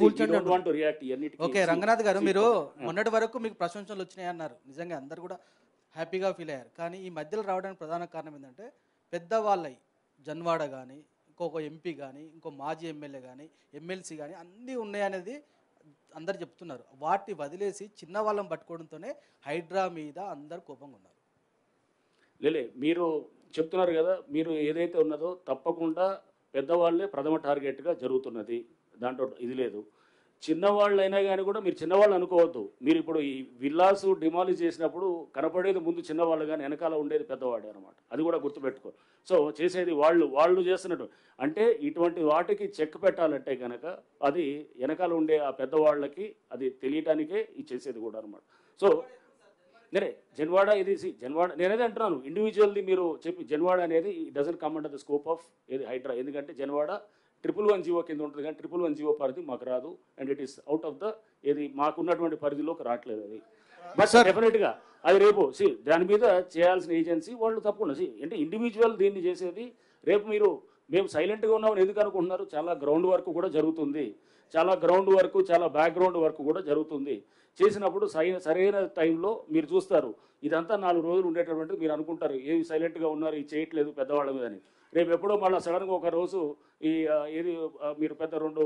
ఓకే రంగనాథ్ గారు, మీరు మొన్నటి వరకు మీకు ప్రశంసలు వచ్చినాయి అన్నారు, నిజంగా అందరు కూడా హ్యాపీగా ఫీల్ అయ్యారు. కానీ ఈ మధ్యలో రావడానికి ప్రధాన కారణం ఏంటంటే పెద్దవాళ్ళై జన్వాడ కానీ, ఇంకొక MP కానీ, ఇంకో మాజీ ఎమ్మెల్యే కానీ, ఎమ్మెల్సీ కానీ అన్నీ ఉన్నాయనేది అందరు చెప్తున్నారు. వాటిని వదిలేసి చిన్న వాళ్ళని పట్టుకోవడంతోనే హైడ్రా మీద అందరు కోపంగా ఉన్నారు. మీరు చెప్తున్నారు కదా, మీరు ఏదైతే ఉన్నదో తప్పకుండా పెద్దవాళ్ళే ప్రథమ టార్గెట్గా జరుగుతున్నది, దాంట్లో ఇది లేదు. చిన్నవాళ్ళైనా కానీ కూడా మీరు చిన్నవాళ్ళు అనుకోవద్దు. మీరు ఇప్పుడు ఈ విల్లాసు డిమాలిష్ చేసినప్పుడు కనపడేది ముందు చిన్నవాళ్ళు, కానీ వెనకాల ఉండేది పెద్దవాడే అనమాట. అది కూడా గుర్తుపెట్టుకో. సో చేసేది వాళ్ళు చేస్తున్నట్టు అంటే ఇటువంటి వాటికి చెక్ పెట్టాలంటే కనుక అది వెనకాల ఉండే ఆ పెద్దవాళ్ళకి అది తెలియటానికే ఇది చేసేది కూడా అనమాట. సో జన్వాడ జన్వాడ నేనేది అంటున్నాను, ఇండివిజువల్ది మీరు చెప్పి జన్వాడ అనేది doesn't come under the scope of ఏది హైడ్రా. ఎందుకంటే జన్వాడ 111 జీవో కింద ఉంటుంది, కానీ 111 జీవో పరిధి మాకు రాదు. And it is out of the ఏది మాకున్నటువంటి పరిధిలోకి రావట్లేదు అది. బట్ డెఫినెట్గా అది రేపు దాని మీద చేయాల్సిన ఏజెన్సీ వాళ్ళు తప్పకుండా అంటే ఇండివిజువల్ దీన్ని చేసేది. రేపు మేము సైలెంట్గా ఉన్నామని ఎందుకు అనుకుంటున్నారు? చాలా గ్రౌండ్ వర్క్ కూడా జరుగుతుంది, చాలా బ్యాక్గ్రౌండ్ వర్క్ కూడా జరుగుతుంది. చేసినప్పుడు సరైన టైంలో మీరు చూస్తారు. ఇదంతా 4 రోజులు ఉండేటటువంటి మీరు అనుకుంటారు ఏమి సైలెంట్గా ఉన్నారు, ఇది చేయట్లేదు పెద్దవాళ్ళ మీద అని. రేపు ఎప్పుడో మళ్ళీ సడన్గా ఒక రోజు ఏది మీరు పెద్ద 2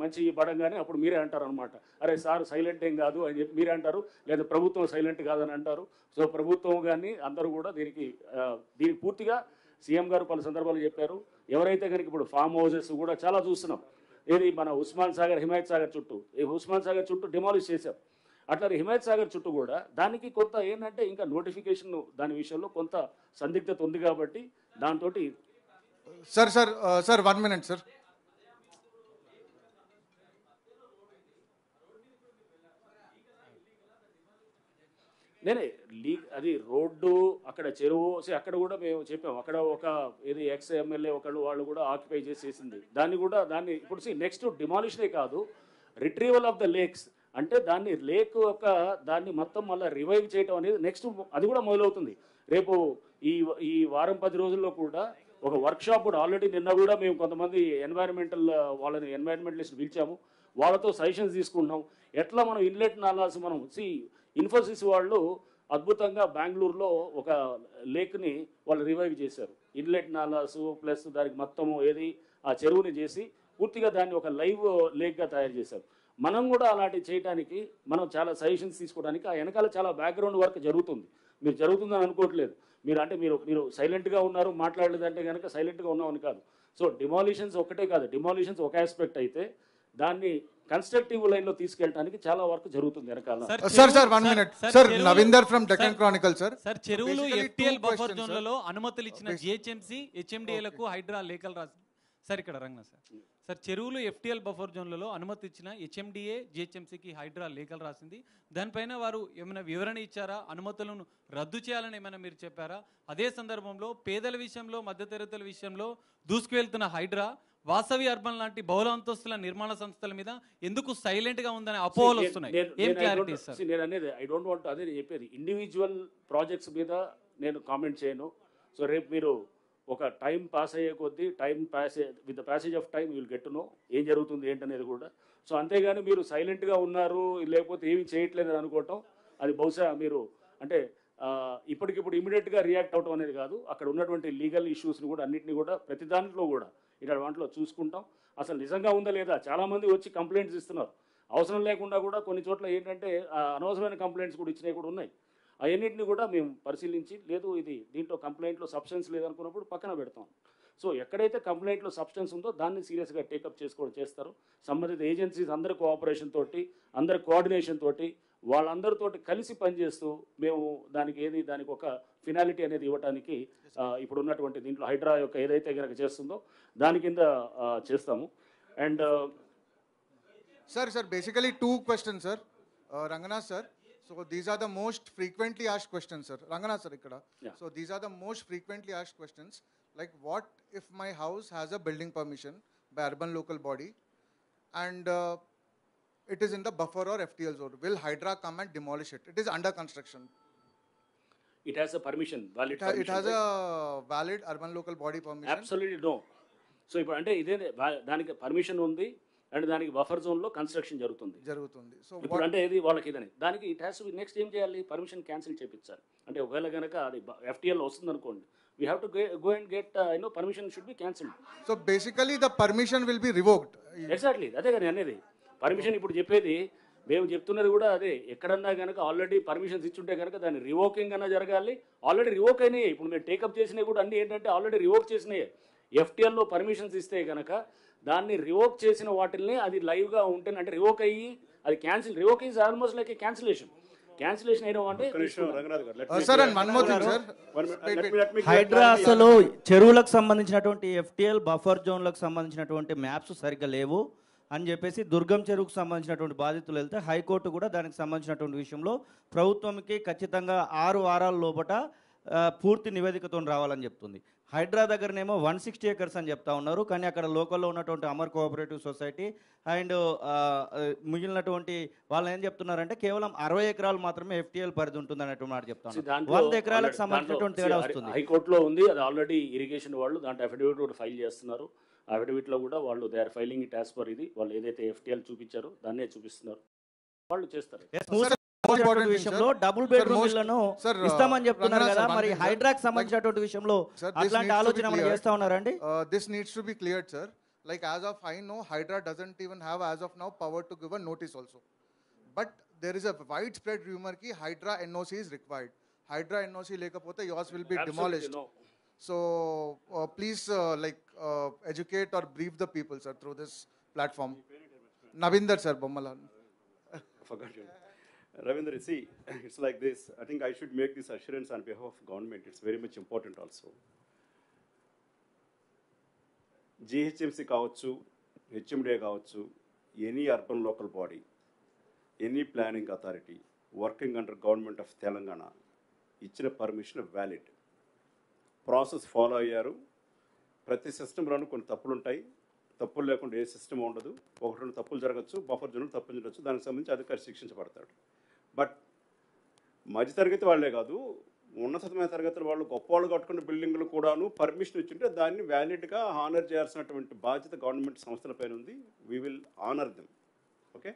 మంచి పడంగానే అప్పుడు మీరే అంటారు అనమాట, అరే సార్ సైలెంట్ ఏం కాదు అని చెప్పి మీరే అంటారు, లేదా ప్రభుత్వం సైలెంట్ కాదని అంటారు. సో ప్రభుత్వం కానీ అందరూ కూడా దీనికి పూర్తిగా సీఎం గారు పలు సందర్భాలు చెప్పారు. ఎవరైతే కనుక ఇప్పుడు ఫామ్ హౌసెస్ కూడా చాలా చూస్తున్నాం, ఏది మన ఉస్మాన్ సాగర్ హిమాయత్ సాగర్ చుట్టూ ఉస్మాన్ సాగర్ చుట్టూ డిమాలిష్ చేశాం. అట్లా హిమాయత్ సాగర్ చుట్టూ కూడా దానికి కొంత ఏంటంటే ఇంకా నోటిఫికేషన్ దాని విషయంలో కొంత సందిగ్ధత ఉంది కాబట్టి దాంతో సార్ 1 minute సార్. అది రోడ్డు అక్కడ చెరువు అక్కడ కూడా మేము చెప్పాము. అక్కడ ఒక ఏది ఎమ్మెల్యే వాళ్ళు కూడా ఆక్యుపై చేసేసింది దాన్ని ఇప్పుడు నెక్స్ట్ డిమాలిషనే కాదు, రిట్రీవల్ ఆఫ్ ద లేక్స్ అంటే దాన్ని మొత్తం మళ్ళీ రివైవ్ చేయడం అనేది నెక్స్ట్ అది కూడా మొదలవుతుంది. రేపు ఈ వారం 10 రోజుల్లో కూడా ఒక వర్క్షాప్ కూడా ఆల్రెడీ నిన్న కూడా మేము కొంతమంది ఎన్వైరన్మెంటలిస్ట్ పిలిచాము, వాళ్ళతో సజెషన్స్ తీసుకుంటున్నాం. ఎట్లా మనం ఇన్లెట్ నాలాస్ మనం ఇన్ఫోసిస్ వాళ్ళు అద్భుతంగా బెంగళూరులో ఒక లేక్ని వాళ్ళు రివైవ్ చేశారు. ఇన్లెట్ నాలాసు ప్లస్ దానికి మొత్తము ఏది ఆ చెరువుని చేసి పూర్తిగా దాన్ని ఒక లైవ్ లేక్గా తయారు చేశారు. మనం కూడా అలాంటి చేయడానికి మనం చాలా సజెషన్స్ తీసుకోవడానికి ఆ వెనకాల చాలా బ్యాక్గ్రౌండ్ వర్క్ జరుగుతుంది. మీరు జరుగుతుందని అనుకోవట్లేదు. మీరు సైలెంట్గా ఉన్నారు, మాట్లాడలేదంటే కనుక సైలెంట్గా ఉన్నామని కాదు. సో డిమాలిషన్స్ ఒకటే కాదు, డిమాలిషన్స్ ఒక ఆస్పెక్ట్ అయితే దాన్ని కన్స్ట్రక్టివ్ లైన్లో తీసుకెళ్ళడానికి చాలా వర్క్ జరుగుతుంది వెనకాల. Sir 1 minute. Sir Naveender from Deccan Chronicle sir. Sir చెరువులు ఎఫ్టీఎల్ బఫర్ జోన్లలో అనుమతులు ఇచ్చిన జిహెచ్ఎంసీ హెచ్ఎండిఏలకు హైడ్రా లేఖలు రాసి సార్ ఇక్కడ రంగనా సార్ చెరువులు ఎఫ్టీఎల్ బఫర్ జోన్లలో అనుమతి ఇచ్చిన హెచ్ఎండిఏ జిహెచ్ఎంసీకి హైడ్రా లేఖలు రాసింది. దానిపైన వారు ఏమైనా వివరణ ఇచ్చారా? అనుమతులను రద్దు చేయాలని ఏమైనా మీరు చెప్పారా? అదే సందర్భంలో పేదల విషయంలో, మధ్యతరగతుల విషయంలో దూసుకువెళ్తున్న హైడ్రా వాసవి అర్బన్ లాంటి బహుళ అంతస్తుల నిర్మాణ సంస్థల మీద ఎందుకు సైలెంట్ గా ఉందనే అపోహలు వస్తున్నాయి. ఏం క్లారిటీ సార్? నేను అనేది ఐ డోంట్ వాంట్, అదే నేను చెప్పేది, ఇండివిజువల్ ప్రాజెక్ట్స్ మీద నేను కామెంట్ చేయను. సో రేపు మీరు ఒక టైం పాస్ అయ్యే కొద్దీ with the passage of time will get to know ఏం జరుగుతుంది ఏంటనేది కూడా. సో అంతేగాని మీరు సైలెంట్గా ఉన్నారు లేకపోతే ఏమీ చేయట్లేదు అని అనుకోవటం అది బహుశా మీరు అంటే ఇప్పటికిప్పుడు ఇమీడియట్గా రియాక్ట్ అవటం అనేది కాదు. అక్కడ ఉన్నటువంటి లీగల్ ఇష్యూస్ని కూడా అన్నింటినీ కూడా ప్రతి దాంట్లో కూడా ఇక్కడ వాటిలో చూసుకుంటాం. అసలు నిజంగా ఉందా లేదా, చాలామంది వచ్చి కంప్లైంట్స్ ఇస్తున్నారు. అవసరం లేకుండా కూడా కొన్ని చోట్ల ఏంటంటే అనవసరమైన కంప్లైంట్స్ కూడా ఇచ్చినవి కూడా ఉన్నాయి. అవన్నింటినీ కూడా మేము పరిశీలించి లేదు ఇది దీంట్లో కంప్లైంట్లో సబ్స్టెన్స్ లేదనుకున్నప్పుడు పక్కన పెడతాం. సో ఎక్కడైతే కంప్లైంట్లో సబ్స్టెన్స్ ఉందో దాన్ని సీరియస్గా టేకప్ చేస్తారు. సంబంధిత ఏజెన్సీస్ అందరి కోఆపరేషన్ తోటి, అందరి కోఆర్డినేషన్ తోటి, వాళ్ళందరితోటి కలిసి పనిచేస్తూ మేము దానికి ఒక ఫినాలిటీ అనేది ఇవ్వడానికి ఇప్పుడు ఉన్నటువంటి దీంట్లో హైడ్రా యొక్క ఏదైతే కనుక చేస్తుందో దాని కింద చేస్తాము. And sir basically 2 questions sir. Ranganath sir, so these are the most frequently asked questions sir. Ranganath sir ikkada. So these are the most frequently asked questions, like what if my house has a building permission by urban local body and it is in the buffer or FTL zone, will Hydra come and demolish it? It is under construction. It has a permission, valid permission. It has a valid urban local body permission. Absolutely no. So ఇప్పుడు అంటే ఇదే దానికి పర్మిషన్ ఉంది అండ్ దానికి బఫర్ జోన్లో కన్స్ట్రక్షన్ జరుగుతుంది. సో ఇప్పుడు అంటే ఇది వాళ్ళకి ఇదని దానికి ఇట్ హ్యాస్ టు నెక్స్ట్ ఏం చేయాలి, పర్మిషన్ క్యాన్సిల్ చేయించాలి. అంటే ఒకవేళ కనుక అది FTL వస్తుంది అనుకోండి, we have to go and get permission should be cancelled. So basically the permission will be revoked. Exactly అదే కానీ అనేది పర్మిషన్ ఇప్పుడు చెప్పేది, మేము చెప్తున్నది కూడా అదే. ఎక్కడన్నా కనుక ఆల్రెడీ పర్మిషన్స్ ఇచ్చుంటే కనుక దాన్ని రివోకింగ్ అన్నా జరగాలి. ఆల్రెడీ రివోక్ అయినాయి. ఇప్పుడు మేము టేకప్ చేసినవి కూడా అన్నీ ఏంటంటే ఆల్రెడీ రివోక్ చేసినాయి. FTLలో పర్మిషన్స్ ఇస్తే కనుక దాన్ని రివోక్ చేసిన వాటిల్ని అది లైవ్గా ఉంటే అంటే రివోక్ అయ్యి అది revoke is almost like A cancellation అయినా అంటే హైడ్రా అసలు చెరువులకు సంబంధించినటువంటి FTL బఫర్ జోన్లకు సంబంధించినటువంటి మ్యాప్స్ సరిగ్గా లేవు అని చెప్పేసి దుర్గం చెరువుకు సంబంధించినటువంటి బాధితులు వెళ్తే హైకోర్టు కూడా దానికి సంబంధించినటువంటి విషయంలో ప్రభుత్వంకి ఖచ్చితంగా 6 వారాల లోపట పూర్తి నివేదికతో రావాలని చెప్తుంది. హైడ్రా దగ్గరనేమో 160 acres అని చెప్తా ఉన్నారు, కానీ అక్కడ లోకల్లో ఉన్నటువంటి అమర్ కోఆపరేటివ్ సొసైటీ అండ్ మిగిలినటువంటి వాళ్ళు ఏం చెప్తున్నారంటే కేవలం 60 ఎకరాలు మాత్రమే FTL పరిధి ఉంటుంది అన్నట్టు మాట చెప్తాను. 100 ఎకరాలకు సంబంధించినటువంటి తేడా వస్తుంది. హైకోర్టులో ఉంది అది ఆల్రెడీ ఇరిగేషన్ వాళ్ళు దాంట్లో అఫిడవిట్ కూడా ఫైల్ చేస్తున్నారు. అఫిడవిట్లో కూడా వాళ్ళు they are filing it as per ఇది వాళ్ళు ఏదైతే FTL చూపించారో దాన్నే చూపిస్తున్నారు, వాళ్ళు చేస్తారు. విషయంలో డబుల్ బెడ్రూమ్ ఇళ్లను ఇస్తామని చెప్తున్నారు కదా, మరి హైడ్రాకి సంబంధించినటువంటి విషయంలో అట్లాంటి ఆలోచన మనం చేస్తా ఉన్నారండి? This needs to be cleared sir. Like as of I know, Hydra doesn't even have as of now power to give a notice also. But there is a widespread rumor ki Hydra NOC is required. Hydra NOC lekapothe yours will be demolished. No. So please educate or brief the people sir through this platform. Navinder sir Bommala. Forgot you. Ravindra, see, it's like this. I think I should make this assurance on behalf of government. It's very much important also. GHMC కావచ్చు, HMDA కావచ్చు, any urban local body, any planning authority working under government of Telangana ఇచ్చిన పర్మిషన్ వ్యాలిడ్. ప్రాసెస్ ఫాలో అయ్యారు. ప్రతి సిస్టంలోనూ కొన్ని తప్పులు ఉంటాయి. తప్పులు లేకుండా ఏ సిస్టమ్ ఉండదు. 1-2 తప్పులు జరగచ్చు, బఫర్ జోన్లు తప్పులు జరగచ్చు. దానికి సంబంధించి అధికారి శిక్షించబడతాడు. బట్ మధ్యతరగతి వాళ్ళే కాదు, ఉన్నతమైన తరగతుల వాళ్ళు గొప్ప వాళ్ళు కట్టుకున్న బిల్డింగ్లు కూడాను పర్మిషన్ ఇచ్చింటే దాన్ని వ్యాలిడ్గా ఆనర్ చేయాల్సినటువంటి బాధ్యత గవర్నమెంట్ సంస్థలపైన ఉంది. We will honour them. Okay,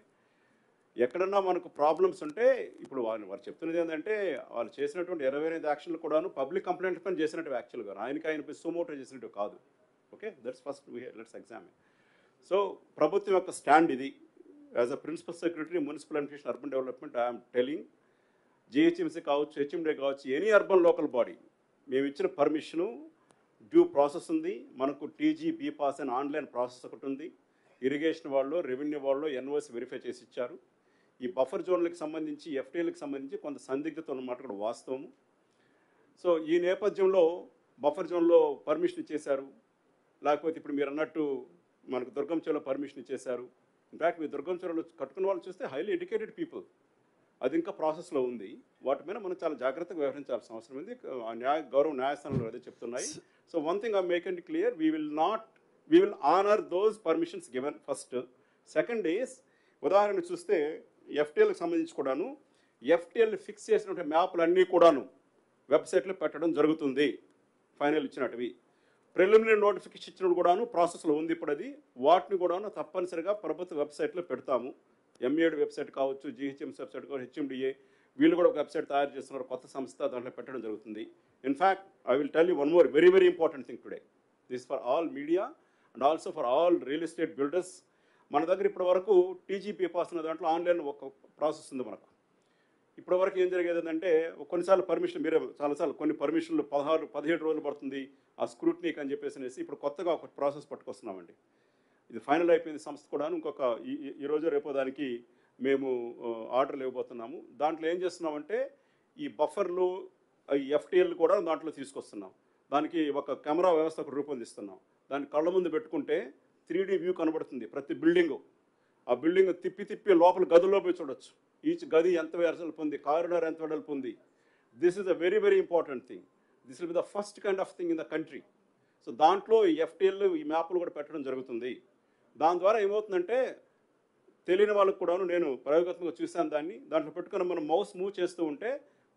ఎక్కడన్నా మనకు ప్రాబ్లమ్స్ ఉంటే ఇప్పుడు వారు చెప్తున్నది ఏంటంటే వాళ్ళు చేసినటువంటి 25 యాక్షన్లు కూడాను పబ్లిక్ కంప్లైంట్ పైన చేసినట్టు యాక్చువల్గా ఆయన సుమోటో చేసినట్టు కాదు. Okay, that's first let's examine. So ప్రభుత్వం యొక్క స్టాండ్ ఇది. As a principal secretary municipal administration urban development I'm telling, GHMC కావచ్చు, హెచ్ఎండే కావచ్చు, ఎనీ అర్బన్ లోకల్ బాడీ, మేము ఇచ్చిన పర్మిషను డ్యూ ప్రాసెస్ ఉంది. మనకు టీజీ బీపాస్ అని ఆన్లైన్ ప్రాసెస్ ఒకటి ఉంది. ఇరిగేషన్ వాళ్ళు, రెవెన్యూ వాళ్ళు ఎన్ఓసి వెరిఫై చేసి ఇచ్చారు. ఈ బఫర్ జోన్లకు సంబంధించి, ఎఫ్టీఎల్కి సంబంధించి కొంత సందిగ్ధత ఉన్నమాట కూడా వాస్తవము. సో ఈ నేపథ్యంలో బఫర్ జోన్లో పర్మిషన్ ఇచ్చేశారు, లేకపోతే ఇప్పుడు మీరు అన్నట్టు మనకు దుర్గం చెరువులో పర్మిషన్ ఇచ్చేశారు. ఇన్ఫ్యాక్ట్ మీరు దుర్గం చెరువులో కట్టుకున్న వాళ్ళు చూస్తే హైలీ ఎడ్యుకేటెడ్ పీపుల్, అది ఇంకా ప్రాసెస్లో ఉంది. వాటి మీద మనం చాలా జాగ్రత్తగా వ్యవహరించాల్సిన అవసరం ఉంది. గౌరవ న్యాయస్థానంలో అదే చెప్తున్నాయి. So one thing I make it clear, we will honour those permissions given first. Second is, ఉదాహరణ చూస్తే ఎఫ్టీఎల్కి సంబంధించి కూడాను ఎఫ్టీఎల్ ఫిక్స్ చేసినటువంటి మ్యాప్లు అన్నీ కూడాను వెబ్సైట్లో పెట్టడం జరుగుతుంది. ఫైనల్ ఇచ్చినట్టువి ప్రిలిమినరీ నోటిఫికేషన్ ఇచ్చినప్పుడు కూడాను ప్రాసెస్లో ఉంది. ఇప్పుడు అది వాటిని కూడాను తప్పనిసరిగా ప్రభుత్వ వెబ్సైట్లో పెడతాము. ఎంఏడ్ వెబ్సైట్ కావచ్చు, జిహెచ్ఎంసీ వెబ్సైట్ కావచ్చు, హెచ్ఎండిఏ వీళ్ళు కూడా ఒక వెబ్సైట్ తయారు చేస్తున్నారు, కొత్త సంస్థ, దాంట్లో పెట్టడం జరుగుతుంది. In fact I will tell you one more very very important thing today. This for all media and also for all real estate builders. మన దగ్గర ఇప్పటి వరకు టీజీపీ పాస్ అనే దాంట్లో ఆన్లైన్ ఒక ప్రాసెస్ ఉంది మనకు. ఇప్పటి వరకు ఏం జరిగేది అంటే కొన్నిసార్లు పర్మిషన్, మీరే చాలాసార్లు కొన్ని పర్మిషన్లు 16-17 రోజులు పడుతుంది ఆ స్క్రూట్నీకి అని చెప్పేసి ఇప్పుడు కొత్తగా ఒక ప్రాసెస్ పట్టుకొస్తున్నామండి. ఇది ఫైనల్ అయిపోయింది సంస్థ కూడా. ఇంకొక ఈరోజు రేపో దానికి మేము ఆర్డర్లు ఇవ్వబోతున్నాము. దాంట్లో ఏం చేస్తున్నామంటే ఈ బఫర్లు, ఈ ఎఫ్టీఎల్ కూడా దాంట్లో తీసుకొస్తున్నాం. దానికి ఒక కెమెరా వ్యవస్థ ఒకటి రూపొందిస్తున్నాం. దాన్ని కళ్ళ ముందు పెట్టుకుంటే 3D వ్యూ కనబడుతుంది ప్రతి బిల్డింగు. ఆ బిల్డింగ్ తిప్పి లోపల గదుల్లో పోయి చూడొచ్చు. ఈచ్ గది ఎంత వెడల్పు ఉంది, కారిడార్ ఎంత వెడల్పు ఉంది. This is a very very important thing. This will be the first kind of thing in the country. So దాంట్లో ఈ ఎఫ్టీఎల్, ఈ మ్యాప్లు కూడా పెట్టడం జరుగుతుంది. దాని ద్వారా ఏమవుతుందంటే తెలియని వాళ్ళకు కూడాను, నేను ప్రయోగాత్మకంగా చూశాను దాన్ని, దాంట్లో పెట్టుకుని మనం మౌస్ మూవ్ చేస్తూ ఉంటే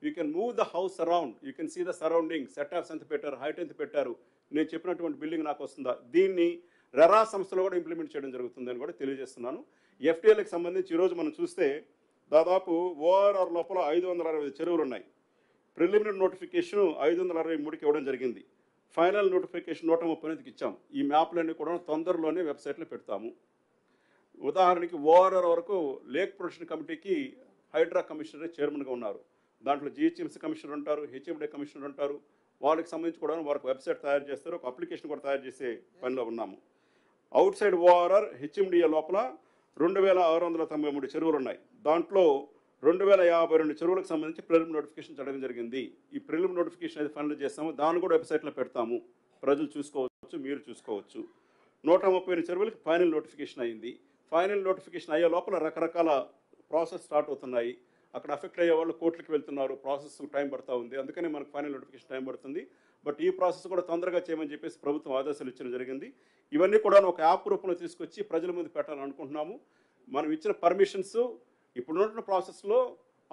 you can move the house around, you can see the surrounding, setups ఎంత పెట్టారు, హైట్ ఎంత పెట్టారు, నేను చెప్పినటువంటి బిల్డింగ్ నాకు వస్తుందా. దీన్ని రెరా సంస్థలో కూడా ఇంప్లిమెంట్ చేయడం జరుగుతుందని కూడా తెలియజేస్తున్నాను. ఎఫ్టీఎల్కి సంబంధించి ఈరోజు మనం చూస్తే దాదాపు ఓఆర్ఆర్ లోపల 560 చెరువులు ఉన్నాయి. ప్రిలిమినరీ నోటిఫికేషన్ 563కి ఇవ్వడం జరిగింది. ఫైనల్ నోటిఫికేషన్ 139కి ఇచ్చాం. ఈ మ్యాప్లన్నీ కూడా తొందరలోనే వెబ్సైట్లో పెడతాము. ఉదాహరణకి ఓఆర్ఆర్ వరకు లేక్ ప్రొటెక్షన్ కమిటీకి హైడ్రా కమిషనర్ చైర్మన్గా ఉన్నారు. దాంట్లో జిహెచ్ఎంసీ కమిషనర్ ఉంటారు, హెచ్ఎండే కమిషనర్ ఉంటారు. వాళ్ళకి సంబంధించి కూడా వారికి వెబ్సైట్ తయారు చేస్తారు, ఒక అప్లికేషన్ కూడా తయారు చేసే పనిలో ఉన్నాము. అవుట్ సైడ్ ఓఆర్ఆర్ హెచ్ఎండిఏ లోపల 2693 చెరువులు ఉన్నాయి. దాంట్లో 2052 చెరువులకు సంబంధించి ప్రిలిమినరీ నోటిఫికేషన్ చదవడం జరిగింది. ఈ ప్రిలిమినరీ నోటిఫికేషన్ అయితే ఫైనల్ చేస్తాము, దాన్ని కూడా వెబ్సైట్లో పెడతాము, ప్రజలు చూసుకోవచ్చు, మీరు చూసుకోవచ్చు. 130 చెరువులకి ఫైనల్ నోటిఫికేషన్ అయింది. ఫైనల్ నోటిఫికేషన్ అయ్యే లోపల రకరకాల ప్రాసెస్ స్టార్ట్ అవుతున్నాయి. అక్కడ అఫెక్ట్ అయ్యే వాళ్ళు కోర్టులకు వెళ్తున్నారు, ప్రాసెస్ టైం పడుతూ ఉంది. అందుకని మనకు ఫైనల్ నోటిఫికేషన్ టైం పడుతుంది. బట్ ఈ ప్రాసెస్ కూడా తొందరగా చేయమని చెప్పేసి ప్రభుత్వం ఆదేశాలు ఇచ్చడం జరిగింది. ఇవన్నీ కూడా ఒక యాప్ రూపంలో తీసుకొచ్చి ప్రజల ముందు పెట్టాలని అనుకుంటున్నాము. మనం ఇచ్చిన పర్మిషన్స్ ఇప్పుడున్న ప్రాసెస్లో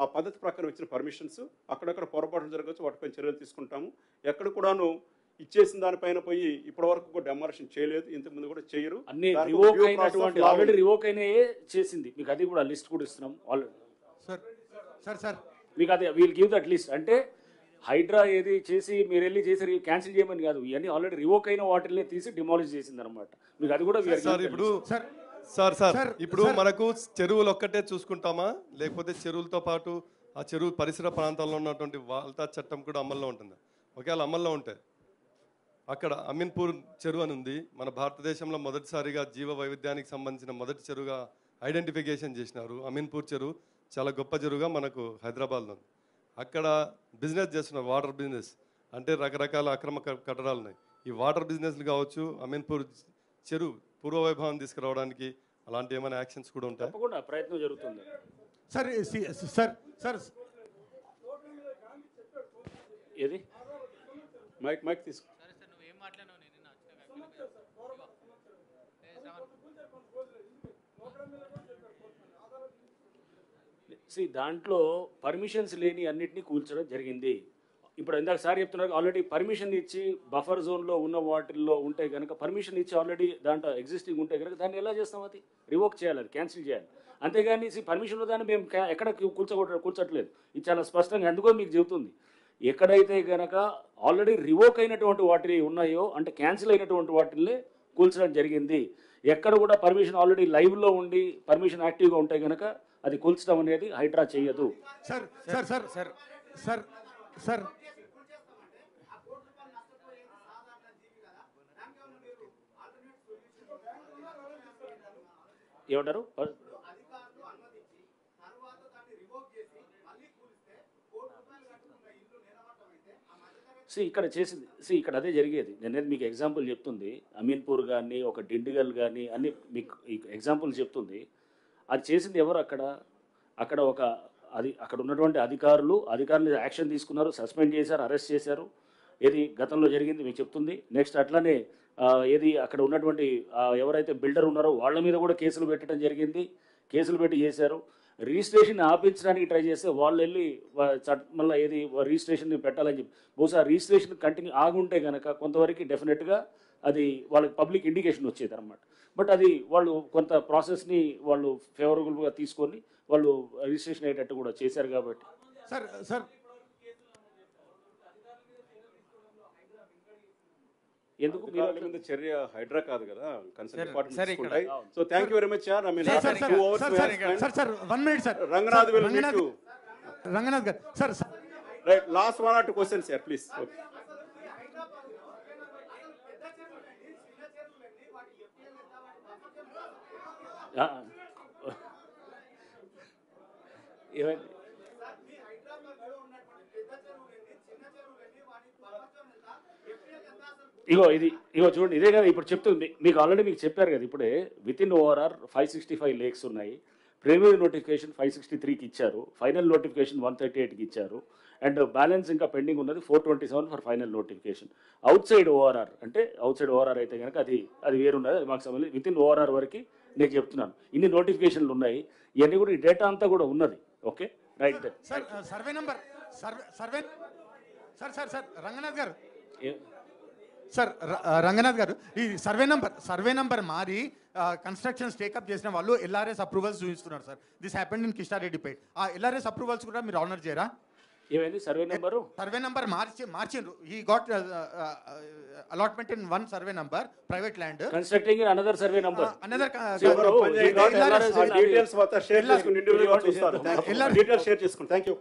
ఆ పద్ధతి ప్రకారం ఇచ్చిన పర్మిషన్స్ అక్కడక్కడ పొరపాట్లు జరగవచ్చు, వాటిపై చర్యలు తీసుకుంటాము. ఎక్కడ కూడాను ఇచ్చేసిన దానిపైన పోయి ఇప్పటి వరకు కూడా డెమారేషన్ చేయలేదు, ఇంతకుముందు కూడా చేయరు. అన్ని రివోక్ అయినటువంటి ఆల్రెడీ రివోక్ అయినాయే చేసింది. మీకు అది కూడా లిస్ట్ కూడా ఇస్తున్నాం ఆల్రెడీ. సార్ మీకు అది వీల్ గివ్ దట్ లిస్ట్. అంటే హైడ్రా ఏది చేసి మీరు వెళ్ళి చేసి క్యాన్సిల్ చేయమని కాదు, ఇవన్నీ ఆల్రెడీ రివోక్ అయిన వాటిని తీసి డిమాలిష్ చేసింది అనమాట. మీకు అది కూడా ఇప్పుడు మనకు చెరువులు ఒక్కటే చూసుకుంటామా, లేకపోతే చెరువులతో పాటు ఆ చెరువు పరిసర ప్రాంతాల్లో ఉన్నటువంటి వాల్తా చట్టం కూడా అమల్లో ఉంటుందా? ఒకవేళ అమల్లో ఉంటే అక్కడ అమీన్పూర్ చెరువు అని ఉంది, మన భారతదేశంలో మొదటిసారిగా జీవ వైవిధ్యానికి సంబంధించిన మొదటి చెరువుగా ఐడెంటిఫికేషన్ చేసినారు. అమీన్పూర్ చెరువు చాలా గొప్ప చెరువుగా మనకు హైదరాబాద్లో ఉంది. అక్కడ బిజినెస్ చేస్తున్నారు, వాటర్ బిజినెస్, అంటే రకరకాల అక్రమ కట్టడాలు ఉన్నాయి. ఈ వాటర్ బిజినెస్లు కావచ్చు, అమీన్పూర్ చెరువు పూర్వవైభవం తీసుకురావడానికి అలాంటి ఏమైనా యాక్షన్స్ కూడా ఉంటాయి? తప్పకుండా ప్రయత్నం జరుగుతుంది. సార్ ఏది మైక్ తీసుకో. దాంట్లో పర్మిషన్స్ లేని అన్నింటినీ కూల్చడం జరిగింది. ఇప్పుడు ఇందాక సార్ చెప్తున్నారు ఆల్రెడీ పర్మిషన్ ఇచ్చి బఫర్ జోన్లో ఉన్న వాటిల్లో ఉంటే కనుక, పర్మిషన్ ఇచ్చి ఆల్రెడీ దాంట్లో ఎగ్జిస్టింగ్ ఉంటే కనుక దాన్ని ఎలా చేస్తాం? అది రివోక్ చేయాలి, అది క్యాన్సిల్ చేయాలి. అంతేగాని పర్మిషన్ దాన్ని మేము ఎక్కడ కూల్చట్లేదు. ఇది చాలా స్పష్టంగా ఎందుకో మీకు చెబుతుంది. ఎక్కడైతే కనుక ఆల్రెడీ రివోక్ అయినటువంటి వాటిని ఉన్నాయో, అంటే క్యాన్సిల్ అయినటువంటి వాటిని కూల్చడం జరిగింది. ఎక్కడ కూడా పర్మిషన్ ఆల్రెడీ లైవ్లో ఉండి పర్మిషన్ యాక్టివ్గా ఉంటే కనుక అది కూల్చడం అనేది హైడ్రా చేయదు. Sir sir sir sir sir sir ఏమంటారు? ఇక్కడ అదే జరిగేది. నేను మీకు ఎగ్జాంపుల్ చెప్తుంది. అమీన్పూర్ కానీ ఒక డిండిగల్ కానీ అన్ని మీకు ఎగ్జాంపుల్ చెప్తుంది. అది చేసింది ఎవరు? అక్కడ అక్కడ ఉన్నటువంటి అధికారులు యాక్షన్ తీసుకున్నారు, సస్పెండ్ చేశారు, అరెస్ట్ చేశారు. ఏది గతంలో జరిగింది మీకు చెప్తుంది. నెక్స్ట్ అట్లానే ఏది అక్కడ ఉన్నటువంటి ఎవరైతే బిల్డర్ ఉన్నారో వాళ్ళ మీద కూడా కేసులు పెట్టడం జరిగింది. కేసులు పెట్టి చేశారు. రిజిస్ట్రేషన్ ఆపించడానికి ట్రై చేస్తే వాళ్ళు వెళ్ళి మళ్ళీ ఏది రిజిస్ట్రేషన్ పెట్టాలని చెప్పి బహుశా రిజిస్ట్రేషన్ కంటిన్యూ ఆగుంటే కనుక కొంతవరకు డెఫినెట్గా అది వాళ్ళకి పబ్లిక్ ఇండికేషన్ వచ్చేది అనమాట. బట్ అది వాళ్ళు కొంత ప్రాసెస్ని వాళ్ళు ఫేవరబుల్గా తీసుకొని వాళ్ళు రిజిస్ట్రేషన్ అయ్యేటట్టు కూడా చేశారు. కాబట్టి సార్ సార్ ఎందుకు అధికారుల మీద చర్య హైడ్రా కాదు కదా, కన్సర్న్ డిపార్ట్మెంట్ సరే, ఇక్కడ. తీసుకుంటాయి. So thank you very much sir. I mean sir sir 2 hours we have spent. Sir sir 1 minute sir. Ranganath will need to Ranganath garu sir right last 1 or 2 questions sir please. Okay. ఏమైంది? ఇగో చూడండి, ఇదే కదా ఇప్పుడు చెప్తుంది మీకు. ఆల్రెడీ మీకు చెప్పారు కదా ఇప్పుడే. విత్ ఇన్ ఓఆర్ఆర్ 565 లేక్స్ ఉన్నాయి. ప్రైమరీ నోటిఫికేషన్ 563కి ఇచ్చారు. ఫైనల్ నోటిఫికేషన్ 138కి ఇచ్చారు. అండ్ బ్యాలెన్స్ ఇంకా పెండింగ్ ఉన్నది 427 for final notification. Out side ORR అంటే అయితే కనుక అది వేరున్నది. అది మాకు సంబంధించి విత్ ఇన్ ఓఆర్ఆర్ వరకు నేను చెప్తున్నాను. ఇన్ని నోటిఫికేషన్లు ఉన్నాయి. ఇవన్నీ కూడా ఈ డేటా అంతా కూడా ఉన్నది. Okay right. Sir survey number survey sir sir sir Ranganath garu sir Ranganath garu ఈ సర్వే నంబర్ మారి కన్స్ట్రక్షన్స్ టేకప్ చేసిన వాళ్ళు ఎల్ఆర్ఎస్ అప్రూవల్స్ చూపిస్తున్నారు సార్. This happened in Kishtareddypet. ఆ ఎల్ఆర్ఎస్ అప్రూవల్స్ కూడా మీరు ఆనర్ చేయరా? ఏమైంది? సర్వే నెంబర్ మార్చిండ్రు. He got allotment in 1 survey number private land constructing in another survey number. Details మొత్తం షేర్ చేసుకుని ఇండివిజువల్ గా చూస్తారు. డీటెయిల్స్ షేర్ చేసుకుని థ్యాంక్ యూ.